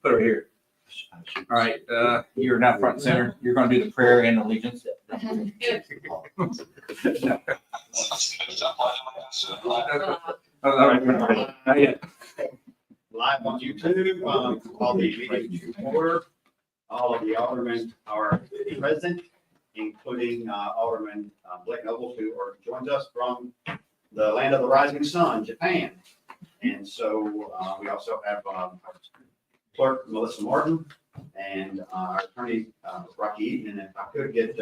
put her here. All right, you're now front and center. You're gonna do the prayer and allegiance. Live on YouTube, all the meetings to order. All of the aldermen are present, including Alderman Blake Noble, who joins us from the land of the rising sun, Japan. And so we also have our clerk, Melissa Martin, and our attorney, Rocky Eaton. And if I could get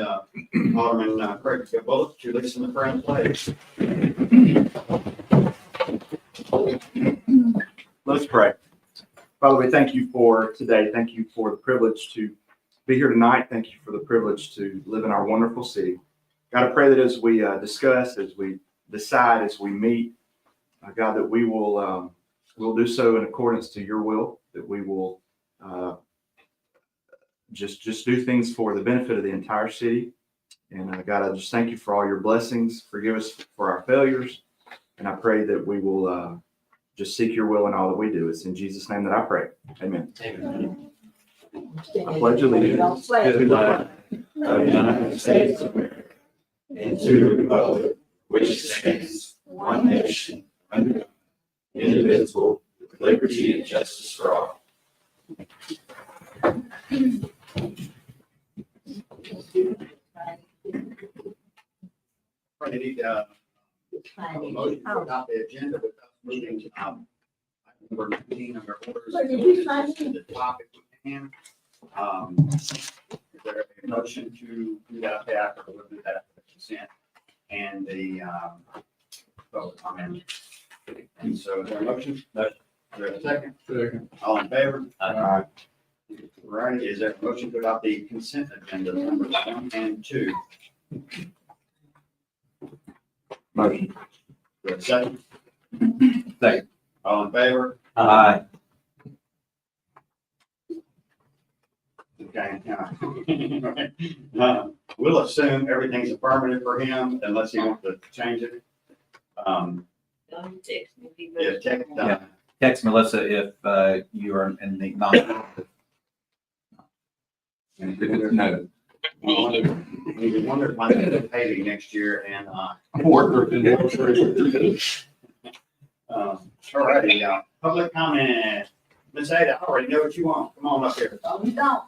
Alderman Craig Bullock to lead us in the prayer and pledge. Let's pray. Father, we thank you for today. Thank you for the privilege to be here tonight. Thank you for the privilege to live in our wonderful city. God, I pray that as we discuss, as we decide, as we meet, God, that we will we'll do so in accordance to your will, that we will just do things for the benefit of the entire city. And God, I just thank you for all your blessings. Forgive us for our failures. And I pray that we will just seek your will in all that we do. It's in Jesus' name that I pray. Amen. Amen. I pledge allegiance to the flag of the United States of America and to the republic which stands one nation under God, indivisible, with liberty and justice for all. I need a motion to adopt the agenda with us moving to number 19 on our orders. The topic we can. Is there a motion to do that after we'll do that consent and the vote on it? And so is there a motion? Is there a second? Second. All in favor? Aye. Right, is there a motion to adopt the consent agenda numbers 1 and 2? Motion. Is there a second? Second. All in favor? Aye. Okay. We'll assume everything's affirmative for him unless he wants to change it. Yeah, text, Yeah. Text Melissa if you are in the non. And if it's no. we wonder why they're paving next year and, all righty, public comment. Ms. Ada, I already know what you want. Come on up here. Oh, you don't.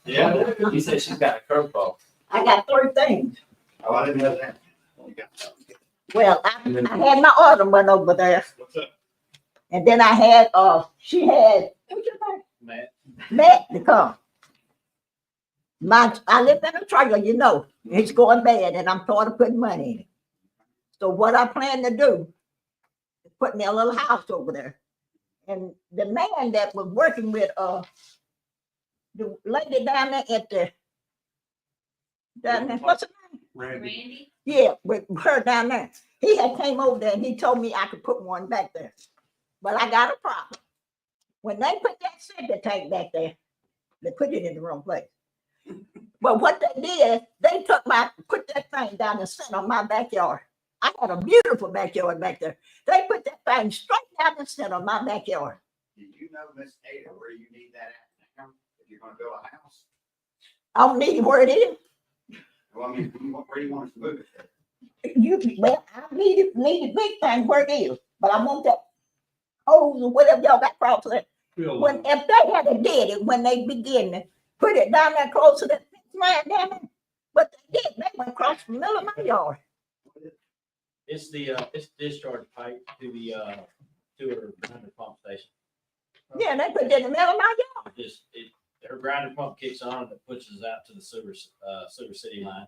Yeah. He said she's got a curveball. I got 3 things. Oh, I didn't know that. You got something. Well, I had my other one over there, What's up? and then I had, she had, what's your name? Matt to come. I live in a trailer, you know, it's going bad, and I'm trying to put money in it. So what I plan to do is put me a little house over there. And the man that was working with, the lady down there at the, down there, what's her name? Randy? Yeah, with her down there. He had came over there and he told me I could put one back there. But I got a problem. When they put that septic tank back there, they put it in the wrong place. But what they did, they put that thing down the center of my backyard. I had a beautiful backyard back there. They put that thing straight down the center of my backyard. Do you know, Miss Ada, where you need that at now? If you're gonna build a house? I don't need where it is. Well, I mean, where do you want us to move it? Well, I need a big thing where it is, but I want that hose or whatever y'all got across there. When if they had did it when they began to put it down there close to that line down there, but they did. They went across the middle of my yard. It's the it's discharge pipe to the to her grinder pump station. Yeah, they put it in the middle of my yard. Her grinder pump kicks on and it pushes out to the sewer city line.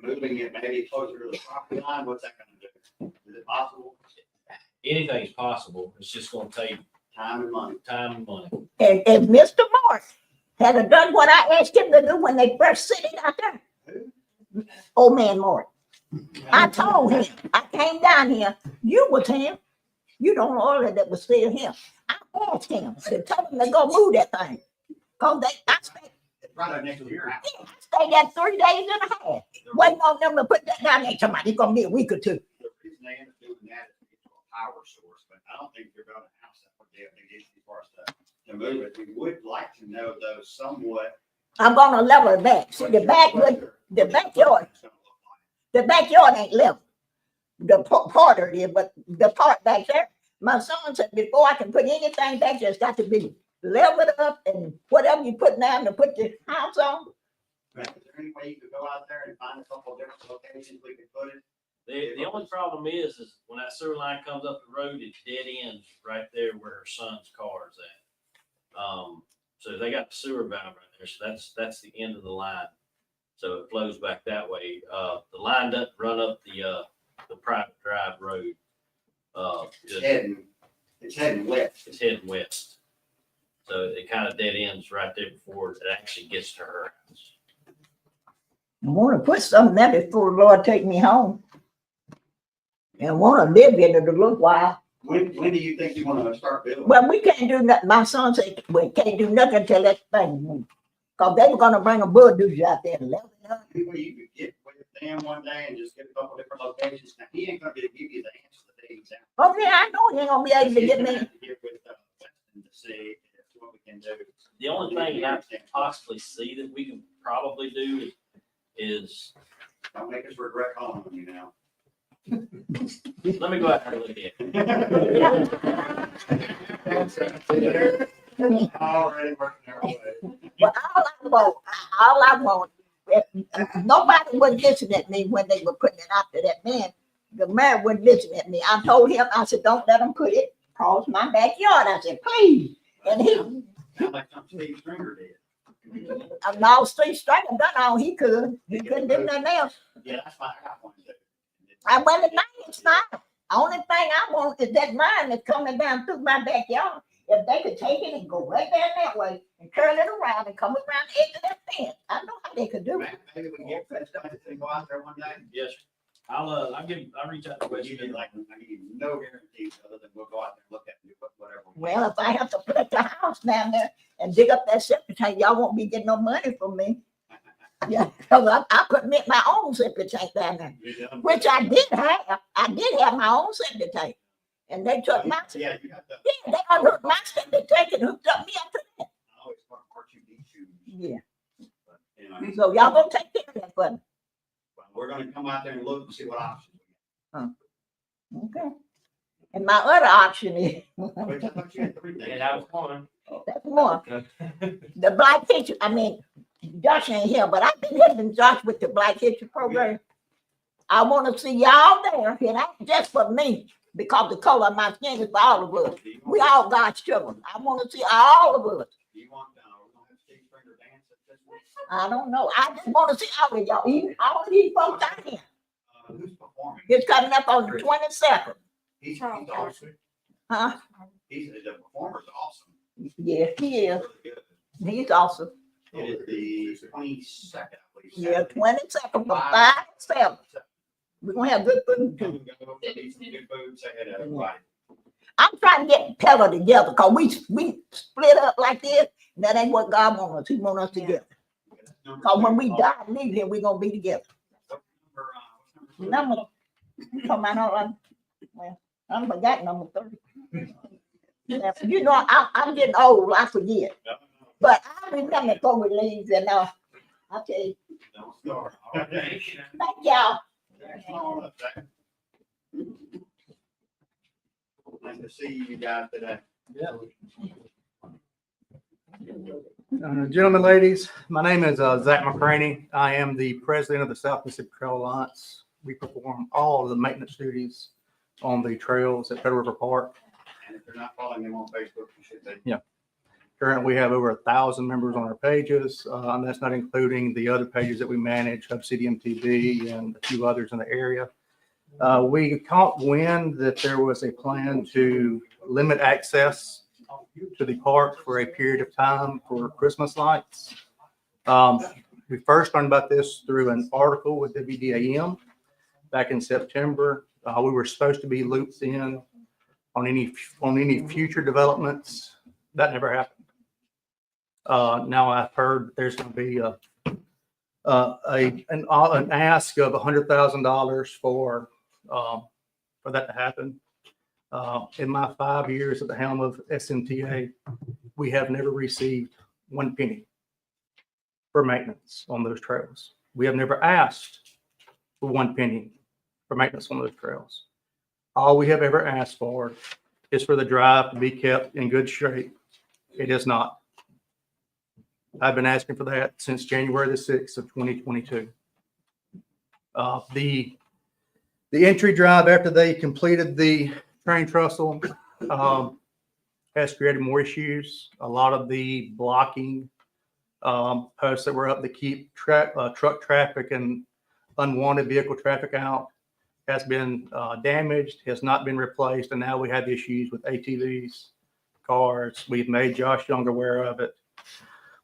Moving it maybe closer to the property line, what's that gonna do? Is it possible? Anything's possible. It's just gonna take Time and money. time and money. And if Mr. Mark had have done what I asked him to do when they first sent it out there, old man Mark, I told him, I came down here, you was him. You don't know that was still him. I asked him, to tell him to go move that thing. Cause I stayed, Right up next to your house. I stayed there 3 days and a half, waiting on them to put that down there. Somebody's gonna be a week or two. The reason they end up doing that is to get to a power source, but I don't think they're building a house that would get as far as to move it. We would like to know though somewhat. I'm gonna level it back. See, the backyard ain't level. The part of it, but the part back there, my son said, before I can put anything back there, it's got to be leveled up and whatever you put down to put the house on. Is there any way you could go out there and find a couple of different locations we could put it? The only problem is when that sewer line comes up the road, it dead ends right there where her son's car is at. So they got the sewer valve right there, so that's the end of the line. So it flows back that way. The line doesn't run up the private drive road. It's heading west. It's heading west. So it kind of dead ends right there before it actually gets to her house. I want to put something there before the Lord take me home. And I want to live in it a little while. When do you think you want to start building? Well, we can't do nothing. My son said we can't do nothing until that thing moves. Because they were going to bring a bulldozer out there and level it up. Any way you could get with them one day and just get a couple different locations? Now, he ain't gonna be able to give you the answer that he's at. Oh, yeah, I know he ain't going to be able to get me. Get with Weston to see what we can do. The only thing I can possibly see that we can probably do is, Don't make us regret calling on you now. let me go out there and look at it. Already working our way. But all I want, nobody would listen at me when they were putting it out to that man. The mayor wouldn't listen at me. I told him, I said, don't let them put it across my backyard. I said, please. And he, Sound like something Steve Stringer did. no, Steve Striker done all he could. He couldn't do nothing else. Yeah, that's why I got one too. Well, it's not. The only thing I want is that mine that's coming down through my backyard. If they could take it and go right down that way and curl it around and come around the edge of that fence, I know how they could do it. Maybe we can get Chris to go out there one day. Yes, sir. I'll reach out to But you Weston. need I need no guarantees other than we'll go out there and look at it and do whatever. Well, if I have to put the house down there and dig up that septic tank, y'all won't be getting no money from me. Yeah, because I put my own septic tank down there, which I did have. I did have my own septic tank. And they took my, Yeah, you got the. they unhooked my septic tank and hooked up me up to that. I always want to part you need shoes. Yeah, But anyway, so y'all gonna take care of that for me. we're gonna come out there and look and see what options we Okay. And my other option is, got. Which I thought you had three things. Yeah, I was going. that's more. The Black History, Josh ain't here, but I've been helping Josh with the Black History program. I want to see y'all there. It ain't just for me, because the color of my skin is for all of us. We all God's children. I want to see all of us. Do you want, we're gonna have Steve Stringer dance at this one? I don't know. I just want to see all of y'all, even all of these folks out here. Who's performing? It's coming up on the 22nd. He's awesome. Huh? The performer's awesome. Yeah, he is. Really good. He's awesome. It is the 22nd, I believe. Yeah, 22nd from 5 to 7. We're gonna have good food Come too. and go, eat some good food, say hey to everybody. I'm trying to get Pella together because we split up like this. And that ain't what God wants us. He wants us together. Because when we die and leave here, we're gonna be together. Number, come on, well, I forgot number 30. You know, I'm getting old. I forget. But I remember before we leave, and I'll tell you. Don't start. All right. Thank y'all. Nice to see you guys today. Gentlemen, ladies, my name is Zach McCraney. I am the president of the South Mississippi Trail Alliance. We perform all of the maintenance duties on the trails at Federal River Park. And if you're not following them on Facebook, you should be. Currently, we have over 1,000 members on our pages, and that's not including the other pages that we manage, Hub City MTV and a few others in the area. We caught wind that there was a plan to limit access to the park for a period of time for Christmas lights. We first learned about this through an article with WDAM back in September. We were supposed to be looped in on any future developments. That never happened. Now I've heard there's going to be an ask of $100,000 for that to happen. In my 5 years at the helm of SMTA, we have never received 1 penny for maintenance on those trails. We have never asked for 1 penny for maintenance on those trails. All we have ever asked for is for the drive to be kept in good shape. It is not. I've been asking for that since January the 6th of 2022. The entry drive after they completed the train trestle has created more issues. A lot of the blocking posts that were up to keep truck traffic and unwanted vehicle traffic out has been damaged, has not been replaced, and now we have issues with ATVs, cars. We've made Josh Young aware of it.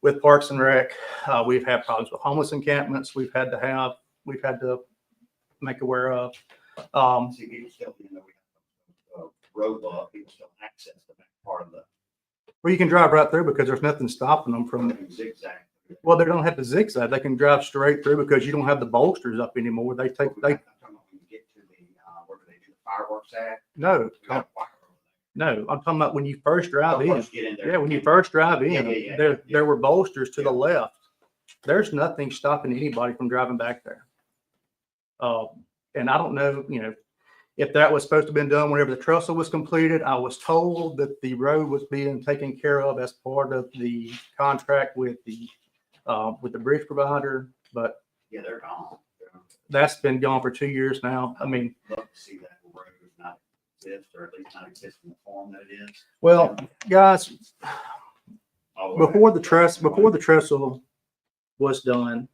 With Parks and Rec, we've had problems with homeless encampments. We've had to make aware of. See, people still, you know, we have roadblock, people still access the back part of the Well, you can drive right through because there's nothing stopping them from. zigzag. Well, they don't have to zigzag. They can drive straight through because you don't have the bolsters up anymore. They I'm talking about when you get to the, where they do the fireworks at. no, We got a fire over no. I'm talking about when you first drive there. in. First get in there. Yeah, when you first drive Yeah, in, yeah, there yeah. there were bolsters to the Yeah. left. There's nothing stopping anybody from driving back there. And I don't know, if that was supposed to have been done whenever the trestle was completed. I was told that the road was being taken care of as part of the contract with the bridge provider, but Yeah, they're gone. that's been gone for 2 years now. I mean, Love to see that road not exist, or at least not exist in the form that it is. well, guys, All the way before back. the trestle was done,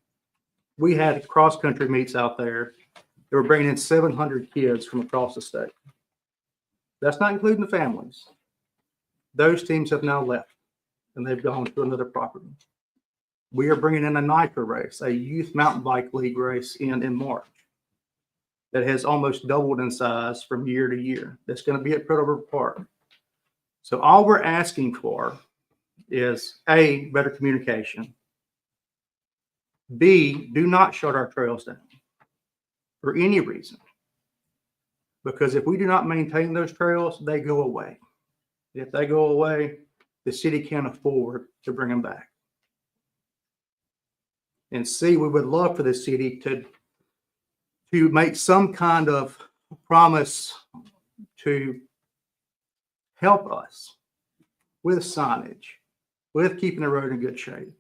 we had cross-country meets out there. They were bringing in 700 kids from across the state. That's not including the families. Those teams have now left, and they've gone to another property. We are bringing in a NICA race, a youth mountain bike league race in March that has almost doubled in size from year to year. That's going to be at Pearl River Park. So all we're asking for is A, better communication. B, do not shut our trails down for any reason. Because if we do not maintain those trails, they go away. If they go away, the city can't afford to bring them back. And C, we would love for the city to make some kind of promise to help us with signage, with keeping the road in good shape.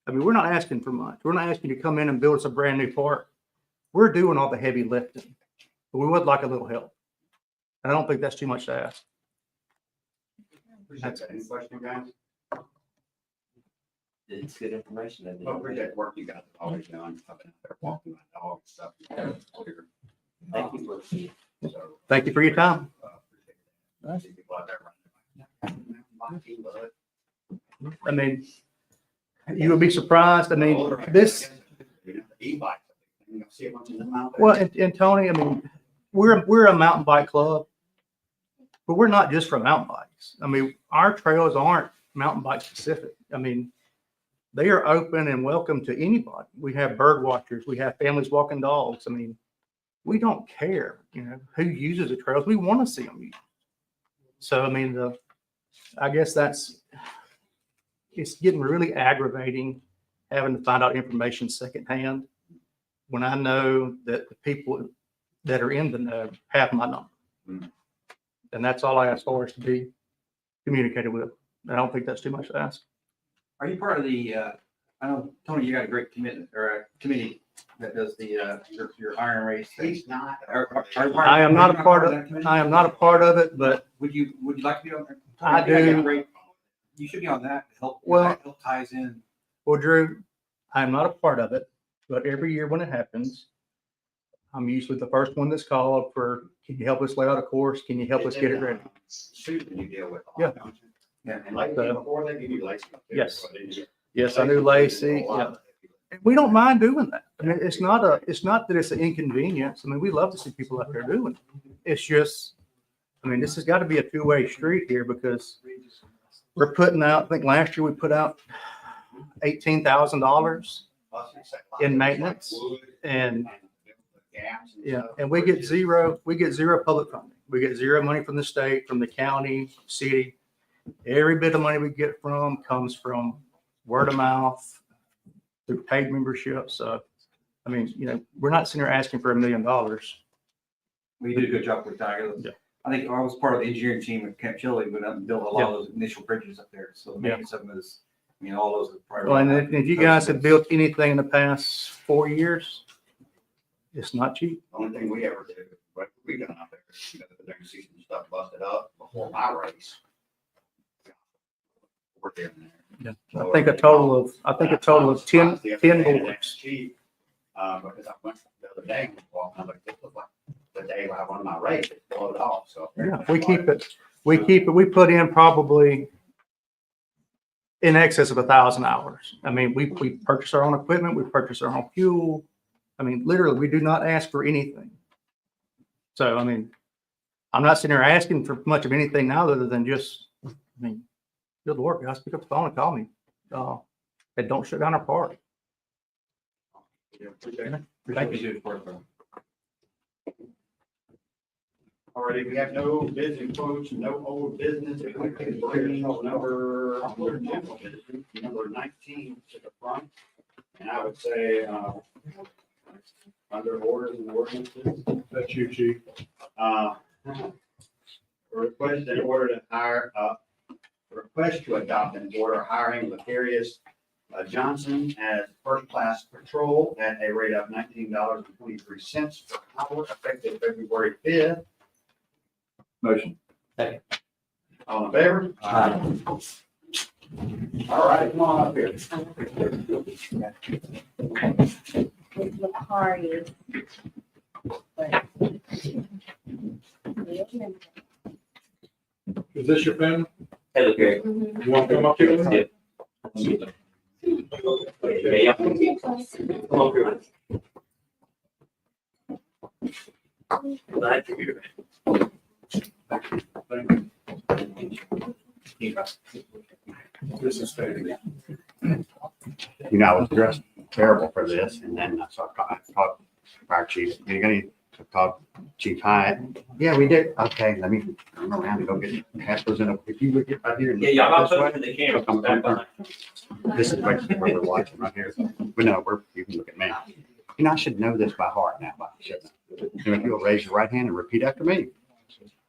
I mean, we're not asking for much. We're not asking you to come in and build us a brand new park. We're doing all the heavy lifting, but we would like a little help. And I don't think that's too much to ask. Appreciate that. Any question, guys? It's good information. I think. Well, appreciate the work you guys have always done. I've been out there walking my dog and stuff. Thank you for So, Thank you for your time. appreciate that. See people out there running. My team, bud. I mean, you would be surprised. I mean, this, You know, the e-bikes, you know, see a bunch of them out there. well, and Tony, I mean, we're a mountain bike club, but we're not just for mountain bikes. I mean, our trails aren't mountain bike specific. I mean, they are open and welcome to anybody. We have bird watchers, we have families walking dogs. I mean, we don't care, who uses the trails. We want to see them use. So, I mean, I guess it's getting really aggravating having to find out information secondhand when I know that the people that are in the know have my number. Mm. And that's all I ask for, is to be communicated with. I don't think that's too much to ask. Are you part of the, I know, Tony, you got a great commitment or a committee that does the, your iron race thing. He's not. I am not a part of, that committee? I am not a part of it, but Would you like to be on there? I think got do. great- You should be on that to help. Well- that help ties in. well, Drew, I'm not a part of it, but every year when it happens, I'm usually the first one that's called for, can you help us lay out a course? Can you help us get it ready? Susan you deal with. a Yeah. lot, don't you? Yeah. And like before they give you Lacey. up there, Yes. so they do- Yes, I knew Lacey. A lot Yeah. of it. We don't mind doing that. I mean, it's not that it's an inconvenience. I mean, we love to see people out there doing it. It's just, I mean, this has got to be a two-way street here because we're putting out, I think last year we put out $18,000 Plus, it's like a lot in of maintenance wood and gaps. And Yeah, stuff. and we get zero public funding. We get zero money from the state, from the county, city. Every bit of money we get from comes from word of mouth, through paid memberships. So, I mean, we're not sitting here asking for $1 million. We did a good job with Tiger. Yeah. I think I was part of the engineering team at Camp Chili, went up and built a lot of those initial bridges up there. So the maintenance of them is, all those are probably. Well, and if you guys have built anything in the past 4 years, it's not cheap. The only thing we ever do, what we done out there, the next season stuff busted up before my race. We're there and there. Yeah. I think a total of 10 boards. Cheap, because I went the other day, and walked, and I was like, this was like the day I won my race, it blew it off, so. Yeah, we keep it. We put in probably in excess of 1,000 hours. I mean, we purchase our own equipment, we purchase our own fuel. I mean, literally, we do not ask for anything. So, I mean, I'm not sitting here asking for much of anything now other than just, good Lord, guys, pick up the phone and call me. And don't shut down our park. Thank you, dude, for it. Alrighty, we have no business quotes, no old business, if we can bring number general business, number 19 to the front. And I would say, under orders and ordinances. That's you, Chief. Request in order to hire, request to adopt an order hiring Lecarius Johnson as first-class patrol at a rate of $19.23 per hour, effective February 5th. Motion. All in favor? All right, come on up here. Lecarius. Is this your pen? Hey, look here. You want to come up here? Yeah. Come up here. Glad you're here. This is David. You know, I was dressed terrible for this, and then so I called fire chief. You're gonna call Chief Hyatt. Yeah, we did. Okay, let me turn around and go get Casper's in a. If you look right here. and Yeah, y'all not this way, touching the camera. come back behind. This is where we're watching right here. But no, you can look at me. I should know this by heart now, but I shouldn't. And if you'll raise your right hand and repeat after me.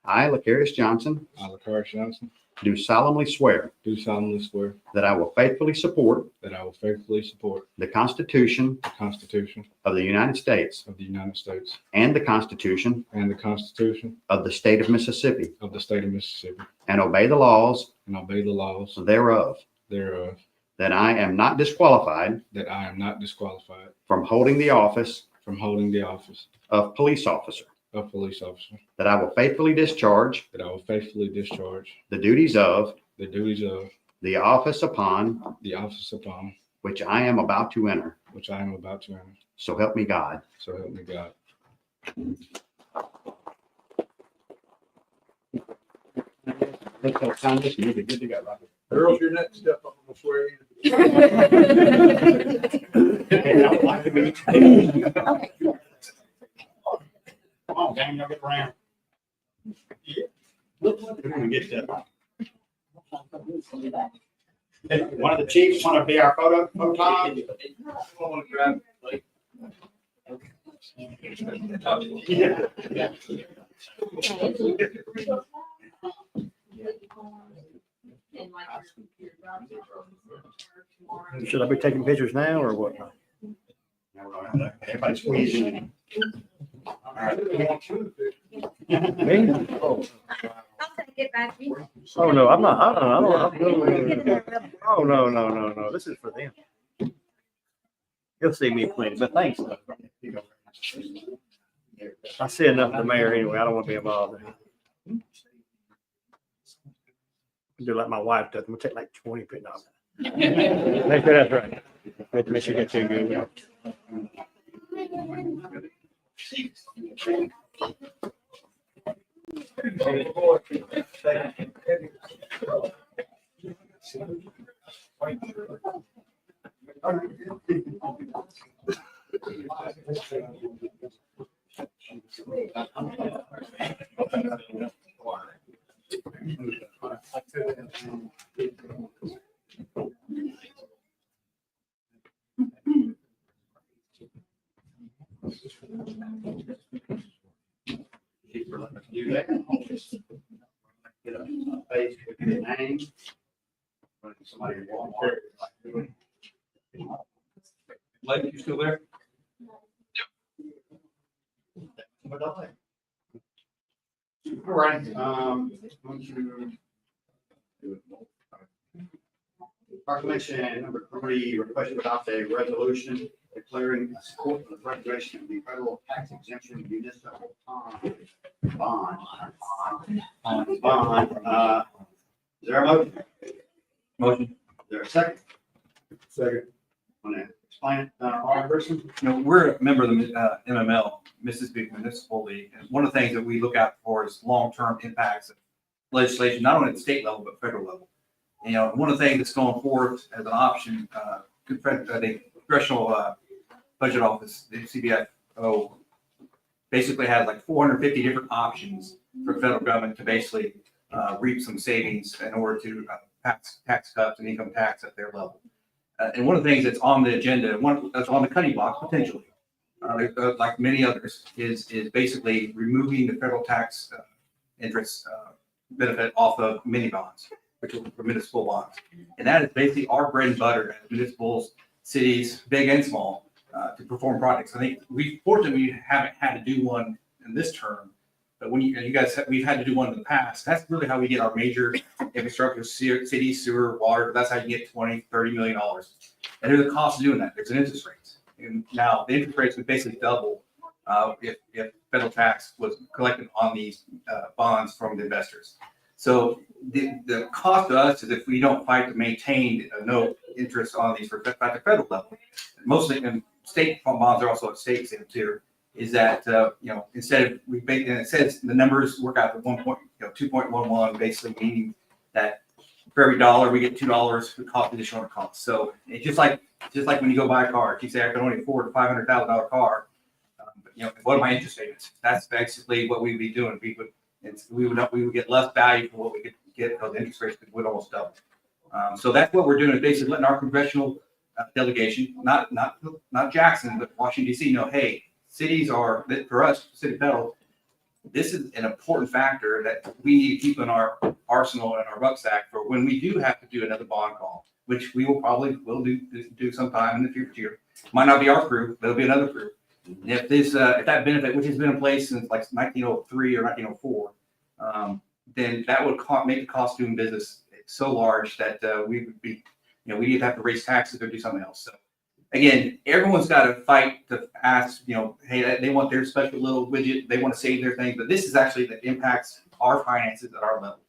I, Lecarius Johnson, I, Lecarius Johnson, do solemnly swear do solemnly swear that I will faithfully support that I will faithfully support the Constitution the Constitution of the United States of the United States and the Constitution and the Constitution of the State of Mississippi, of the State of Mississippi, and obey the laws and obey the laws thereof, thereof, that I am not disqualified that I am not disqualified from holding the office from holding the office of police officer, of police officer, that I will faithfully discharge that I will faithfully discharge the duties of the duties of the office upon the office upon which I am about to enter. which I am about to enter. So help me God. So help me God. Earl's your next step up on the swearing. Come on, gang, y'all get around. We're gonna get that. Hey, one of the chiefs want to be our photo Yeah. Should I be taking pictures now or what? Everybody squeezing in. All right. Me? I'll take it back. Oh, no, I'm not, I don't, oh, no. This is for them. You'll see me plenty, but thanks. I see enough of the mayor anyway. I don't want to be involved. Do like my wife does. I'm gonna take like 20 pin off. Make sure that's right. Make sure you get too good. Do that. Get a face with your name. Somebody walk. Blake, you still there? All right, want to proclamation number 3, request to adopt a resolution declaring support for the preservation of the federal tax exemption municipal bond. Is there a motion? Motion. Is there a second? Second. Want to explain it, Alderperson? You know, we're a member of the MML, Mississippi Municipal League, and one of the things that we look out for is long-term impacts of legislation, not only at the state level, but federal level. You know, one of the things that's going forth as an option, the Congressional Budget Office, the CBFO, basically has like 450 different options for the federal government to basically reap some savings in order to tax cuts and income tax at their level. And one of the things that's on the agenda, one that's on the cutting block potentially, like many others, is basically removing the federal tax interest benefit off of mini bonds, which are municipal bonds. And that is basically our bread and butter as municipals, cities, big and small, to perform projects. I think fortunately we haven't had to do one in this term, but when you guys, we've had to do one in the past. That's really how we get our major infrastructure, city, sewer, water. That's how you get $20-30 million. And there's a cost of doing that. There's an interest rate. And now the interest rates would basically double if federal tax was collected on these bonds from the investors. So the cost to us is if we don't fight to maintain no interest on these at the federal level, mostly in state bonds are also at state exempt too, is that, instead of, and it says the numbers work out to 2.11, basically meaning that for every dollar, we get $2 for cost, additional cost. So it's just like when you go buy a car, if you say I can only afford a $500,000 car, what are my interest payments? That's basically what we'd be doing. We would get less value for what we could get because the interest rates would almost double. So that's what we're doing, is basically letting our congressional delegation, not Jackson, but Washington D.C. know, hey, cities are, for us, city federal, this is an important factor that we need to keep in our arsenal and our rucksack for when we do have to do another bond call, which we will do sometime in the future. Might not be our crew, but it'll be another crew. And if that benefit, which has been in place since like 1903 or 1904, then that would make the cost of doing business so large that we would be, we'd either have to raise taxes or do something else. So again, everyone's got to fight to ask, hey, they want their special little widget, they want to save their thing, but this is actually that impacts our finances at our level.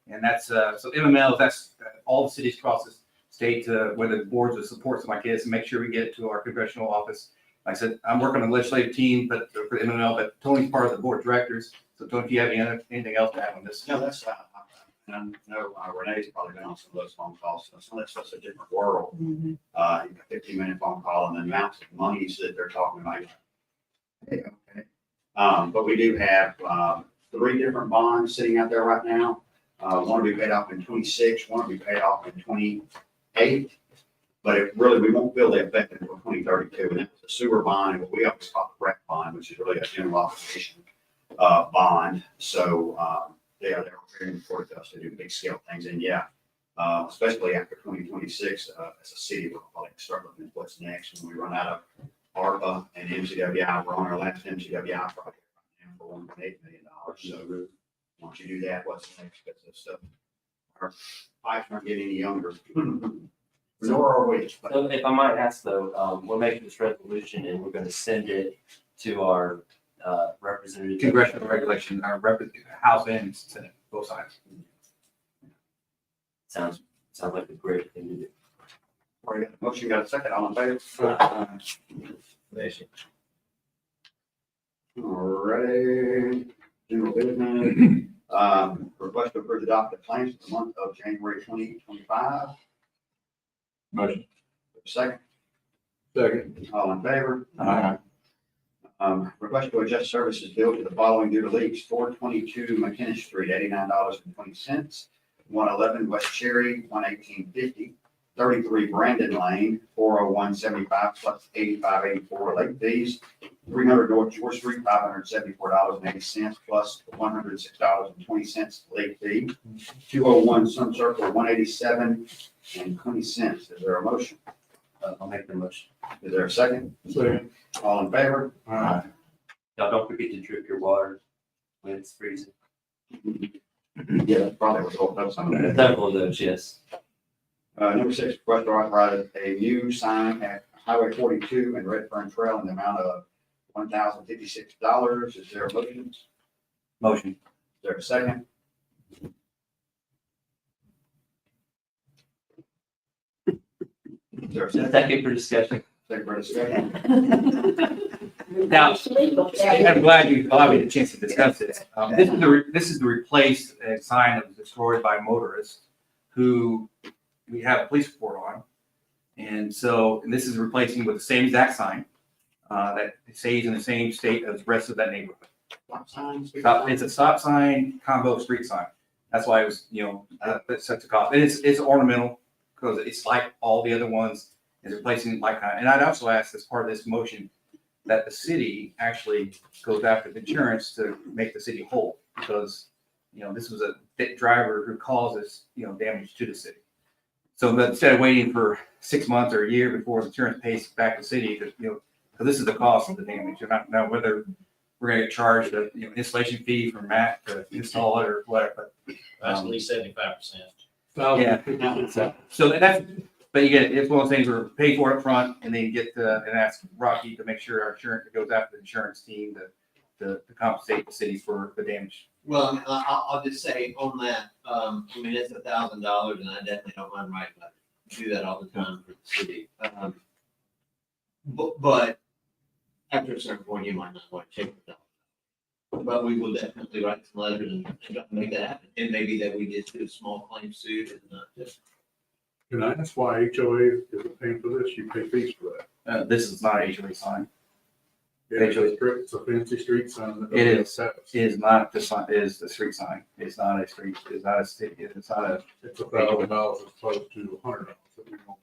And that's, so MML, that's all the cities across the state, whether the boards would support some like this and make sure we get it to our congressional office. Like I said, I'm working on the legislative team, but for MML, but Tony's part of the board of directors. So Tony, if you have anything else to add on this? No, that's, and I know Renee's probably been on some of those phone calls, so some of that's such a different world. You got 15-minute phone call and the amounts of monies that they're talking about. Okay. But we do have 3 different bonds sitting out there right now. One will be paid off in 26, one will be paid off in 28. But we won't feel the effect until 2032. And that's a sewer bond, and what we always call the rec bond, which is really a general obligation bond. So they're very important to us to do big scale things. And especially after 2026, as a city, we'll probably start looking at what's next when we run out of ARPA and MCWI. We're on our last MCWI project right now for $1.8 million. So once you do that, what's next? Because this stuff, our pipes aren't getting any younger. Nor are we. So if I might ask though, we're making this resolution and we're going to send it to our representative. Congressional regulation, our House and Senate, both sides. Sounds like a great thing to do. All right, motion got a second, all in favor? All right, general business, request to approve the docket claims for the month of January 2025. Motion. Second, Second. all in favor? Request to adjust services bill to the following due to leaks: 422 McKinnon Street, $89.20. 111 West Cherry, $118.50. 33 Brandon Lane, $401.75 plus $85.84 late fees. 300 North Shore Street, $574.80 plus $106.20 late fee. 201 Sun Circle, $187.20. Is there a motion? I'll make the motion. Is there a second? Second. All in favor? Aye. Y'all don't forget to drip your water when it's freezing. Yeah, probably was holding up some of that. Several of those, yes. Number 6, request to authorize a new sign at Highway 42 and Redfern Trail in the amount of $1,056. Is there a motion? Motion. Is there a second? Is there a second? Second for discussion. Second for discussion. Now, I'm glad you allowed me the chance to discuss this. This is to replace a sign that was destroyed by motorists who we have a police report on. And so, and this is replacing with the same exact sign that stays in the same state as the rest of that neighborhood. It's a stop sign, combo street sign. That's why it was, that's such a cost. And it's ornamental because it's like all the other ones. It's replacing like kind. And I'd also ask as part of this motion that the city actually goes after the insurance to make the city whole because, this was a driver who causes, damage to the city. So but instead of waiting for 6 months or a year before the insurance pays back the city, because this is the cost of the damage. You're not know whether we're going to get charged a installation fee from Matt to install it or whatever. That's at least 75%. Yeah. So that's, but you get, it's one of those things where pay for it up front and then you get and ask Rocky to make sure our insurance goes after the insurance team to compensate the city for the damage. Well, I'll just say on that, it's $1,000 and I definitely don't mind writing letters. Do that all the time for the city. But after a certain point, you might not want to take it. But we will definitely write some letters and try to make that happen. And maybe that we just do a small claim suit and not just. Can I ask why HOA isn't paying for this? You pay fees for that. This is not a HOA sign. Yeah, it's a fancy street sign. that It doesn't is. have steps. It is not the sign, it is the street sign. It's not a street, it's not a city, it's not a, It's $1,000 as opposed to $100 that we don't.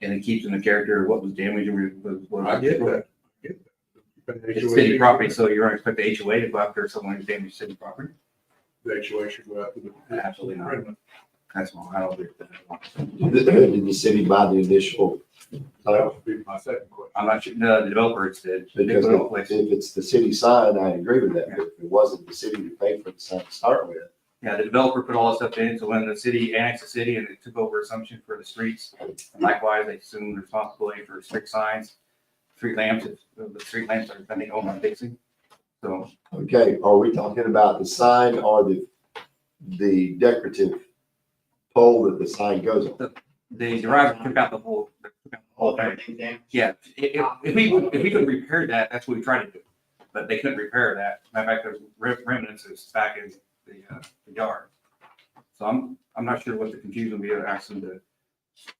and it keeps in the character of what was damaged or was. I get that. I get that. It's city property, so you're gonna expect the HOA to go after someone who's damaged city property? The HOA should go after the. Absolutely not. That's wrong. I don't agree with that. Did the city buy the initial That would be my second question. I'm not sure, no, the developers did. They Because put it in place. if it's the city sign, I agree with that. But if it wasn't the city to pay for the sign to start with, Yeah, the developer put all this stuff in, so when the city annexed the city and it took over assumption for the streets, and likewise, they assumed responsibility for street signs, street lamps, if the street lamps are depending on my fixing. So, okay, are we talking about the sign or the decorative pole that the sign goes on? the driver took out the whole thing. Everything down. Yeah, if we could repair that, that's what we tried to do, but they couldn't repair that. Matter of fact, there's remnants is back in the yard. So I'm not sure what the confusion would be of asking the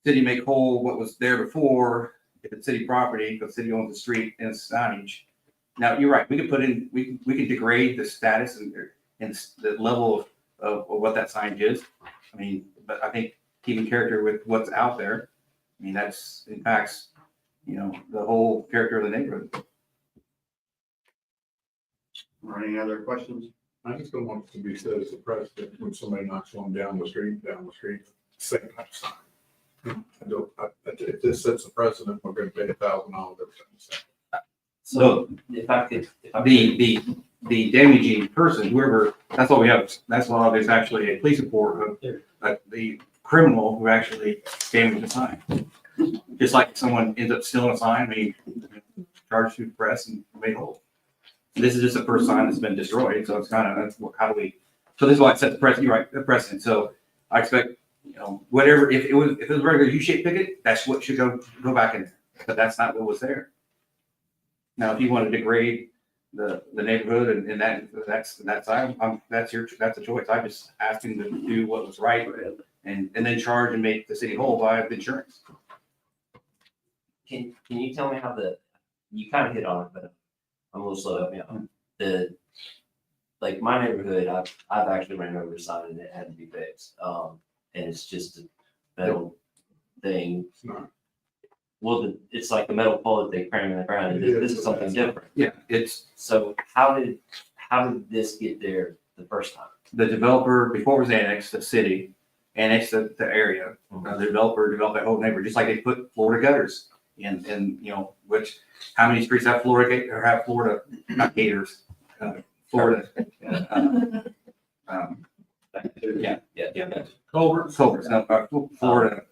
city make whole what was there before, if it's city property, because city owns the street and signage. Now, you're right, we could put in, we could degrade the status and the level of what that signage is. I mean, but I think keeping character with what's out there, I mean, that's impacts, the whole character of the neighborhood. Or any other questions? I just don't want it to be set as a precedent when somebody knocks one down the street, same type of sign. If this sets a precedent, we're gonna pay $1,000 every time. So If I could, the damaging person, whoever, that's all we have. That's all, there's actually a police report of the criminal who actually damaged the sign. Just like someone ends up stealing a sign, they charged to the press and made whole. This is just the first sign that's been destroyed, so it's kind of, how do we, so this is why it set the precedent, you're right, the precedent. So I expect, whatever, if it was a regular U-shaped picket, that's what should go back in there, but that's not what was there. Now, if you want to degrade the neighborhood and that's that's a choice. I just asked him to do what was right and then charge and make the city whole by the insurance. can you tell me how you kind of hit on it, but I'm a little slow up, like my neighborhood, I've actually ran over a sign and it had to be fixed. And it's just a metal thing. It's not. Well, it's like the metal pole that they cram in the ground. and This is something different. Yeah, it's So how did this get there the first time? the developer, before it was annexed, the city annexed the area. The developer developed that whole neighborhood, just like they put Florida gutters in, which, how many streets have Florida, not gators, Florida. Culverts, Florida.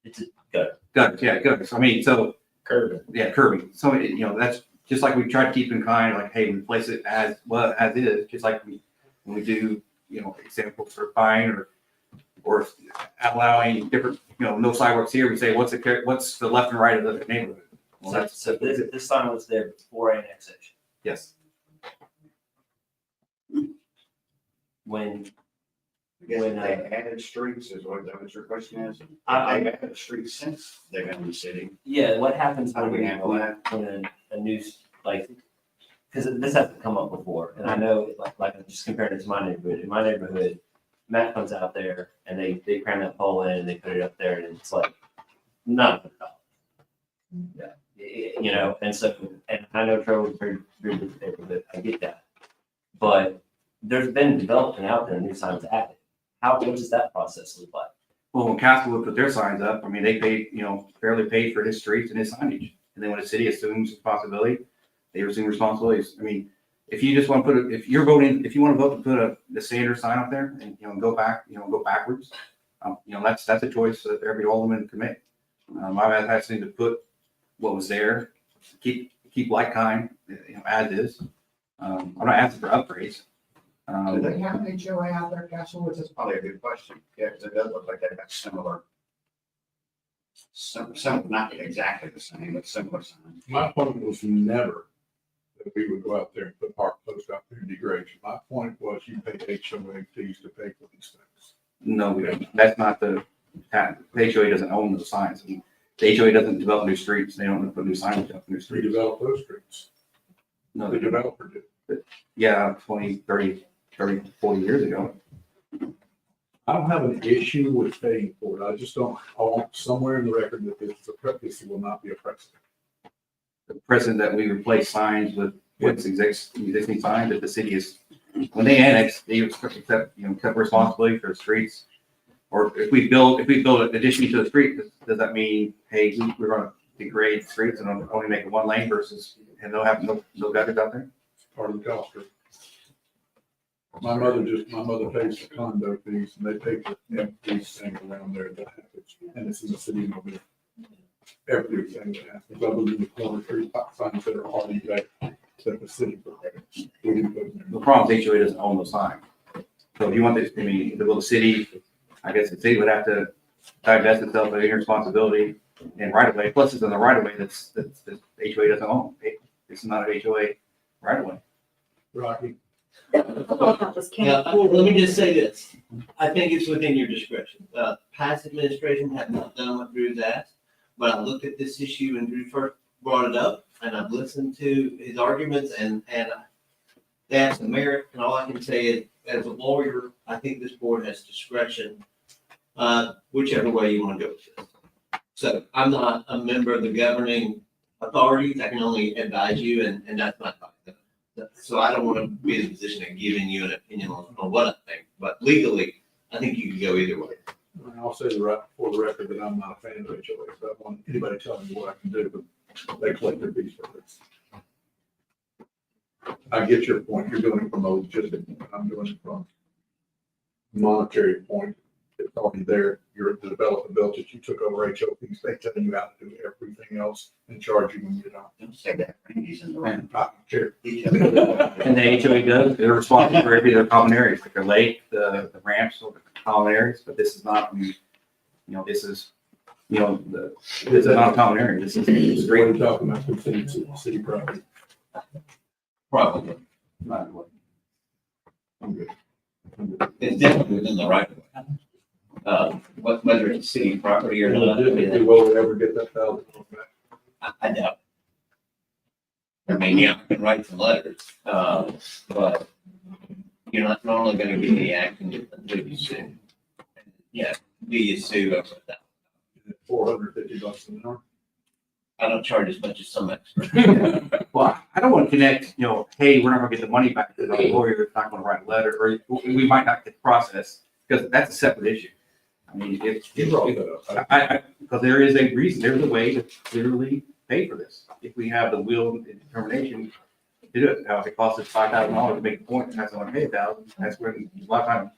It's a gutter. Gutters, I mean, so, Curving. yeah, curbing, so, that's just like we try to keep in kind, like, hey, we place it as is, just like when we do, examples for fine or allowing different, no sidewalks here, we say, what's the left and right of the neighborhood? Well, that's, So this sign was there before annexation. yes. When I guess if they added streets is what your question is? I- They've added streets since they've been in the city. Yeah, what happens How do we handle that? when a new, like, because this hasn't come up before, and I know, like I'm just comparing it to my neighborhood. In my neighborhood, Matt comes out there and they cram that pole in and they put it up there, and it's like $900. Yeah, and so, and I know Trevor's very good neighborhood, I get that, but there's been development out there, new signs added. What does that process look like? Well, when Castlewood put their signs up, I mean, they paid, fairly paid for his streets and his signage. And then when the city assumes responsibility, they assume responsibilities. I mean, if you just want to if you want to vote to put the standard sign up there and, go backwards, that's a choice that every alderman can make. I've had to put what was there, keep like kind, as is. I'm not asking for upgrades. Do they have an HOA out there, Castlewood? That's probably a good question. Yeah, because it does look like they have similar, some, not exactly the same, but similar signs. My point was never that we would go out there and put park posts out there and degrade. My point was you pay HOA fees to pay for these things. No, we don't. That's not the HOA doesn't own those signs. I mean, the HOA doesn't develop new streets. They don't put new signage up in new We streets. developed those streets. No, The developer did. yeah, 20, 30, 40 years ago. I don't have an issue with paying for it. I just don't, I want somewhere in the record that this will not be a precedent. The precedent that we replace signs with what's existing signs that the city is, when they annex, they accept responsibility for the streets. Or if we build an addition to the street, does that mean, hey, we're gonna degrade streets and only make it one lane versus, and they'll have no gutters out there? It's part of the cost. My mother pays the condo fees and they pay for everything around there that happens. And it's in the city of Mobile. Everything that happens, other than the corner street signs that are already there, that the city provides. We didn't put them The problem is HOA doesn't own those signs. So if you want this, the city, I guess the city would have to divest itself of any responsibility in right of way. Plus it's in the right of way that's HOA doesn't own. It's not an HOA right of way. there. Rocky, Yeah, let me just say this. I think it's within your discretion. Past administration have not done what Drew's asked, but I looked at this issue and Drew first brought it up, and I've listened to his arguments and they have some merit, and all I can say is, as a lawyer, I think this board has discretion, whichever way you want to go with this. So I'm not a member of the governing authorities. I can only advise you, and that's my thought. So I don't want to be in a position of giving you an opinion on what I think, but legally, I think you can go either way. and I'll say for the record that I'm not a fan of HOAs. I don't want anybody telling me what I can do, but they collect their fees for this. I get your point. You're doing it from a logistic point. I'm doing it from a monetary point. It's already there. You're the developer built it. You took over HOPs. They tell you how to do everything else and charge you when you don't. Don't say that. He's in the right. I don't care. And the HOA does, they're responsible for every of their common areas, like the lake, the ramps, or the common areas, but this is not, this is, this is not a common area. This is What street. are you talking about? City property. Probably. I'm good. It's definitely within the right of way. Whether it's city property or not, I mean, Will we ever get that $1,000 back? I doubt. I mean, yeah, I can write some letters, but you're not normally gonna get any action until you sue. Yeah, do you sue over that? $450 an hour. I don't charge as much as some experts. Well, I don't want to connect, hey, we're not gonna get the money back to the lawyer, it's not gonna write a letter, or we might not get the process, because that's a separate issue. I mean, You brought that up. because there is a reason, there's a way to clearly pay for this. If we have the will and determination to do it. Now, if it costs us $5,000 to make a point, and has someone pay $1,000, that's when a lot of times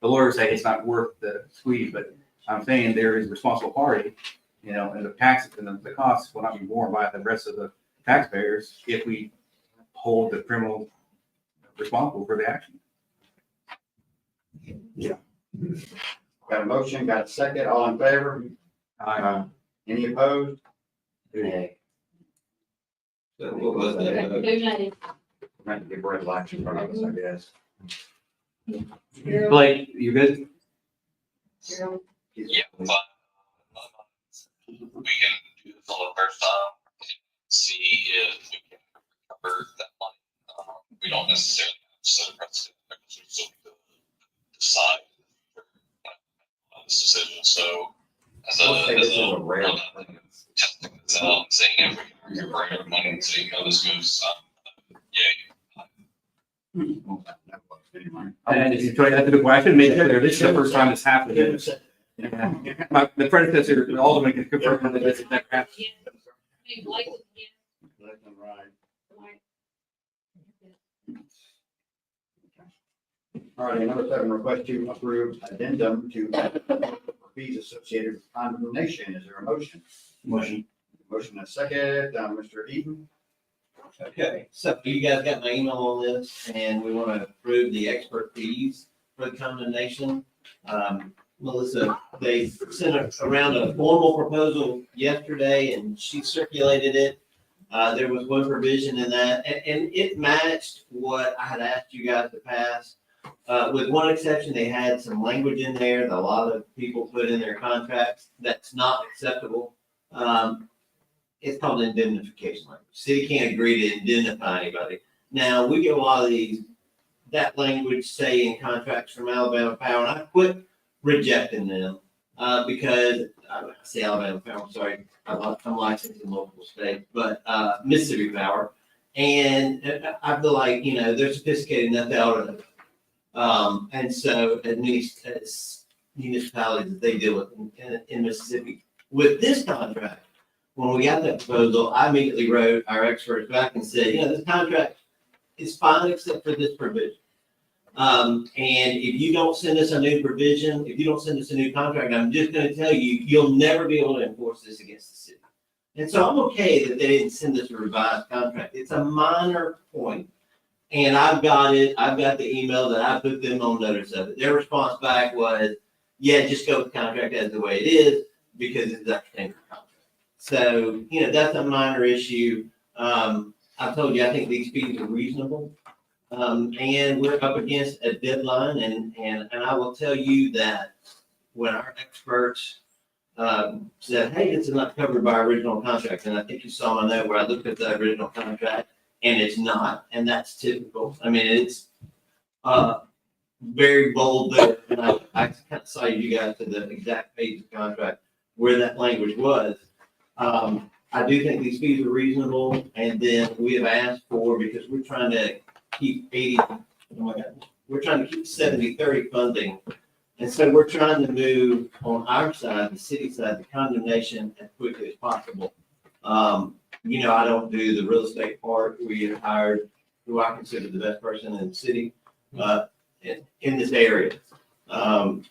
the lawyers say it's not worth the squeeze, but I'm saying there is a responsible party, and the taxes and the costs will not be borne by the rest of the taxpayers if we hold the criminal responsible for the action. Got a motion, got a second, all in favor? Any opposed? Yeah. So what was that? Might be a bread life in front of us, I guess. Blake, you good? Yeah, but we can do this all the first time and see if we can recover that money. We don't necessarily have to set a precedent, because we still need to decide on this decision. So as a rare. testing this out, saying if we can recover money and saying, no, this goes, And if you try that's a good question, make clear, this is the first time this happened. The predecessor, the Alderman can confirm that this is never happened. All right, number 7, request to approve addendum to fees associated with condemnation. Is there a motion? Motion. Motion and a second, Mr. Eaton. Okay, so you guys got my email on this, and we want to approve the expert fees for the condemnation. Melissa, they sent around a formal proposal yesterday, and she circulated it. There was one provision in that, and it matched what I had asked you guys to pass. With one exception, they had some language in there that a lot of people put in their contracts that's not acceptable. It's called indemnification language. City can't agree to indemnify anybody. Now, we get a lot of that language, say, in contracts from Alabama Power, and I quit rejecting them, because, I say Alabama Power, I'm sorry, I'm licensed in multiple states, but, Mississippi Power. And I feel like, they're sophisticated enough to ought to, and so, as municipalities that they deal with in Mississippi. With this contract, when we got that proposal, I immediately wrote our experts back and said, this contract is fine except for this provision. And if you don't send us a new provision, if you don't send us a new contract, I'm just going to tell you, you'll never be able to enforce this against the city. And so I'm okay that they didn't send us a revised contract. It's a minor point. And I've got it. I've got the email that I put them on notice of it. Their response back was, yeah, just go with the contract as the way it is, because it's that standard contract. So, that's a minor issue. I told you, I think these fees are reasonable. And we're up against a deadline, and I will tell you that when our experts said, hey, this is not covered by our original contract, and I think you saw my note where I looked at the original contract, and it's not, and that's typical. I mean, it's very bold there, and I kind of cited you guys to the exact page of the contract where that language was. I do think these fees are reasonable, and then we have asked for, because we're trying to keep 70-30 funding. And so we're trying to move on our side, the city side, the condemnation as quickly as possible. I don't do the real estate part. We have hired who I consider the best person in the city, in this area,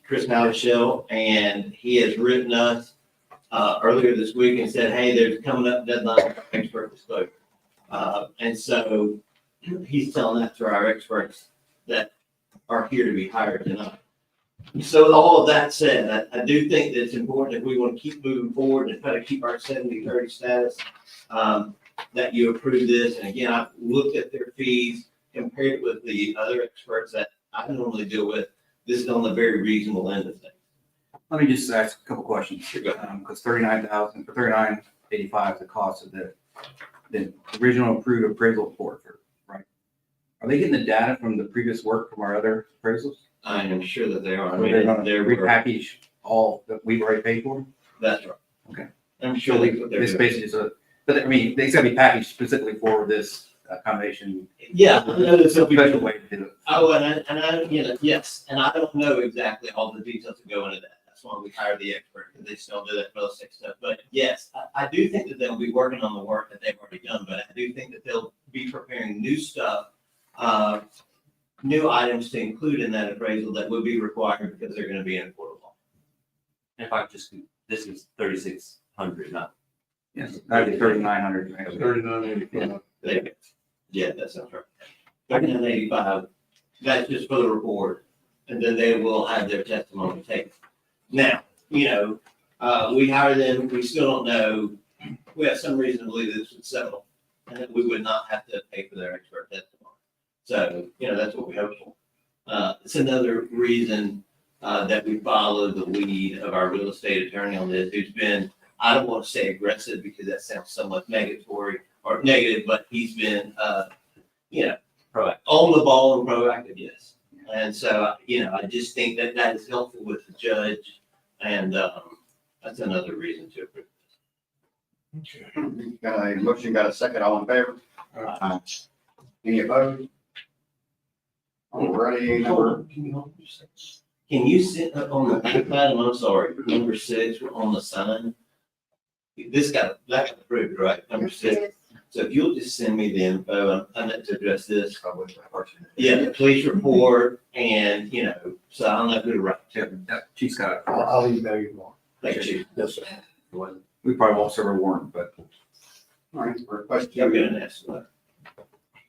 Chris Malichelle, and he has written us earlier this week and said, hey, there's coming up deadline for expert disclosure. And so he's telling that to our experts that are here to be hired tonight. So with all of that said, I do think that it's important if we want to keep moving forward and try to keep our 70-30 status, that you approve this. And again, I looked at their fees, compared it with the other experts that I normally deal with. This is on the very reasonable end of things. Let me just ask a couple questions, because $39,085 is the cost of the the original approved appraisal report, right? Are they getting the data from the previous work from our other appraisals? I am sure that they are. I Or mean, they're gonna they're, repackage all that we've already paid for? that's right. Okay. I'm sure So that's what they're this doing. basically is but I mean, it's gotta be packaged specifically for this accommodation. Yeah, I know this will be. Special way to do it. Oh, and I, you know, yes, and I don't know exactly all the details that go into that. That's why we hired the expert, because they still do that real estate stuff. But yes, I do think that they'll be working on the work that they've already done, but I do think that they'll be preparing new stuff, new items to include in that appraisal that will be required because they're gonna be in Port of Law. If I just, this is 3,600, not. Yes, that'd be 3,900. 39.85. There you go. Yeah, that sounds right. 3985, that's just for the report, and then they will have their testimony taken. Now, you know, we hire them, we still don't know, we have some reason to believe this would settle, and that we would not have to pay for their expert testimony. So, you know, that's what we hope for. It's another reason, that we follow the lead of our real estate attorney on this, who's been, I don't want to say aggressive because that sounds somewhat negatory or negative, but he's been, you know, proactive, on the ball and proactive, yes. And so, you know, I just think that that is helpful with the judge, and that's another reason to approve this. Got a motion, got a second, all in favor? Any opposed? Alrighty, number, Can you sit on the back item, I'm sorry, number 6 on the sign? That got approved, right? Number 6. So if you'll just send me the info, I meant to address this. Yeah, the police report and, you know, so I don't know who to write Yeah, to. Chief's got it. I'll email you more. Thank you. Yes, sir. We probably won't serve a warrant, but alright, request You're to, gonna ask what?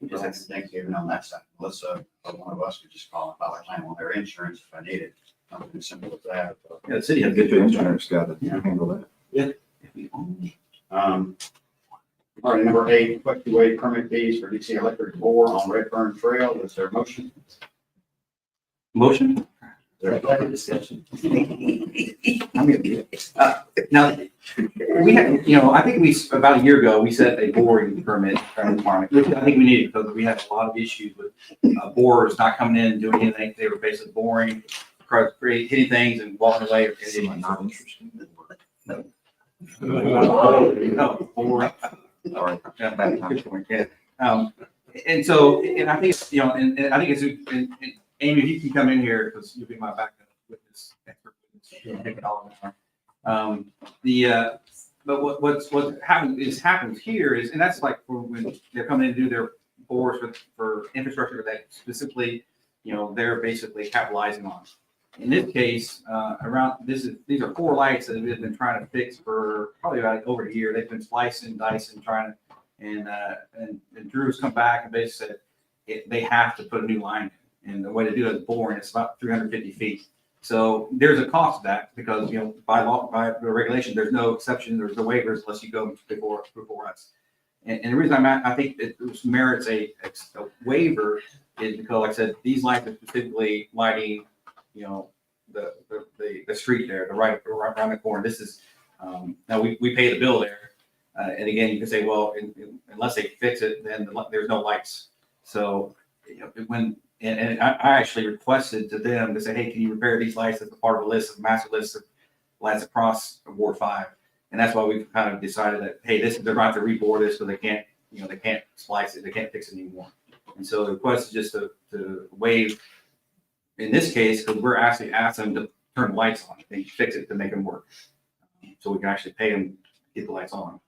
just have Thanksgiving on that side. Melissa, or one of us could just call and file a claim on their insurance if I need it. Something as simple as that. yeah, the city has good insurance. Got to handle that. All right, number 8, request to waive permit fees for DC Electric Board on Redburn Trail. Is there a motion? Motion? Is there a second? Discussion. I'm gonna do it. Now, we had, you know, I think about a year ago, we set a boring permit requirement, which I think we needed because we had a lot of issues with borers not coming in and doing anything. They were basically boring, hitting things and walking away. Not interesting. No, boring. Sorry. Yeah, good point, yeah. And so, and I think, you know, and I think it's, and Amy, you can come in here because you'll be my backup witness. Expert witness. Take it all in there. What happens here is, and that's like for when they're coming in to do their bores for infrastructure that specifically, you know, they're basically capitalizing on. In this case, these are 4 lights that we've been trying to fix for probably about over a year. They've been slicing, dicing, trying to, and Drew's come back and basically said they have to put a new line in. And the way to do it is boring. It's about 350 feet. So there's a cost to that because, you know, by law, by the regulation, there's no exception, there's no waivers unless you go before us. And the reason I think it merits a waiver is because, like I said, these lights are specifically lighting, you know, the street there, the right around the corner. This is, now we pay the bill there. And again, you can say, well, unless they fix it, then there's no lights. So, you know, and I actually requested to them to say, hey, can you repair these lights as a part of a list, of master list of lights across Ward 5? And that's why we've kind of decided that, hey, they're going to have to reboard this, so they can't splice it, they can't fix it anymore. And so the request is just to waive, in this case, because we're actually asking them to turn the lights on, they fix it to make them work. So we can actually pay them to get the lights on.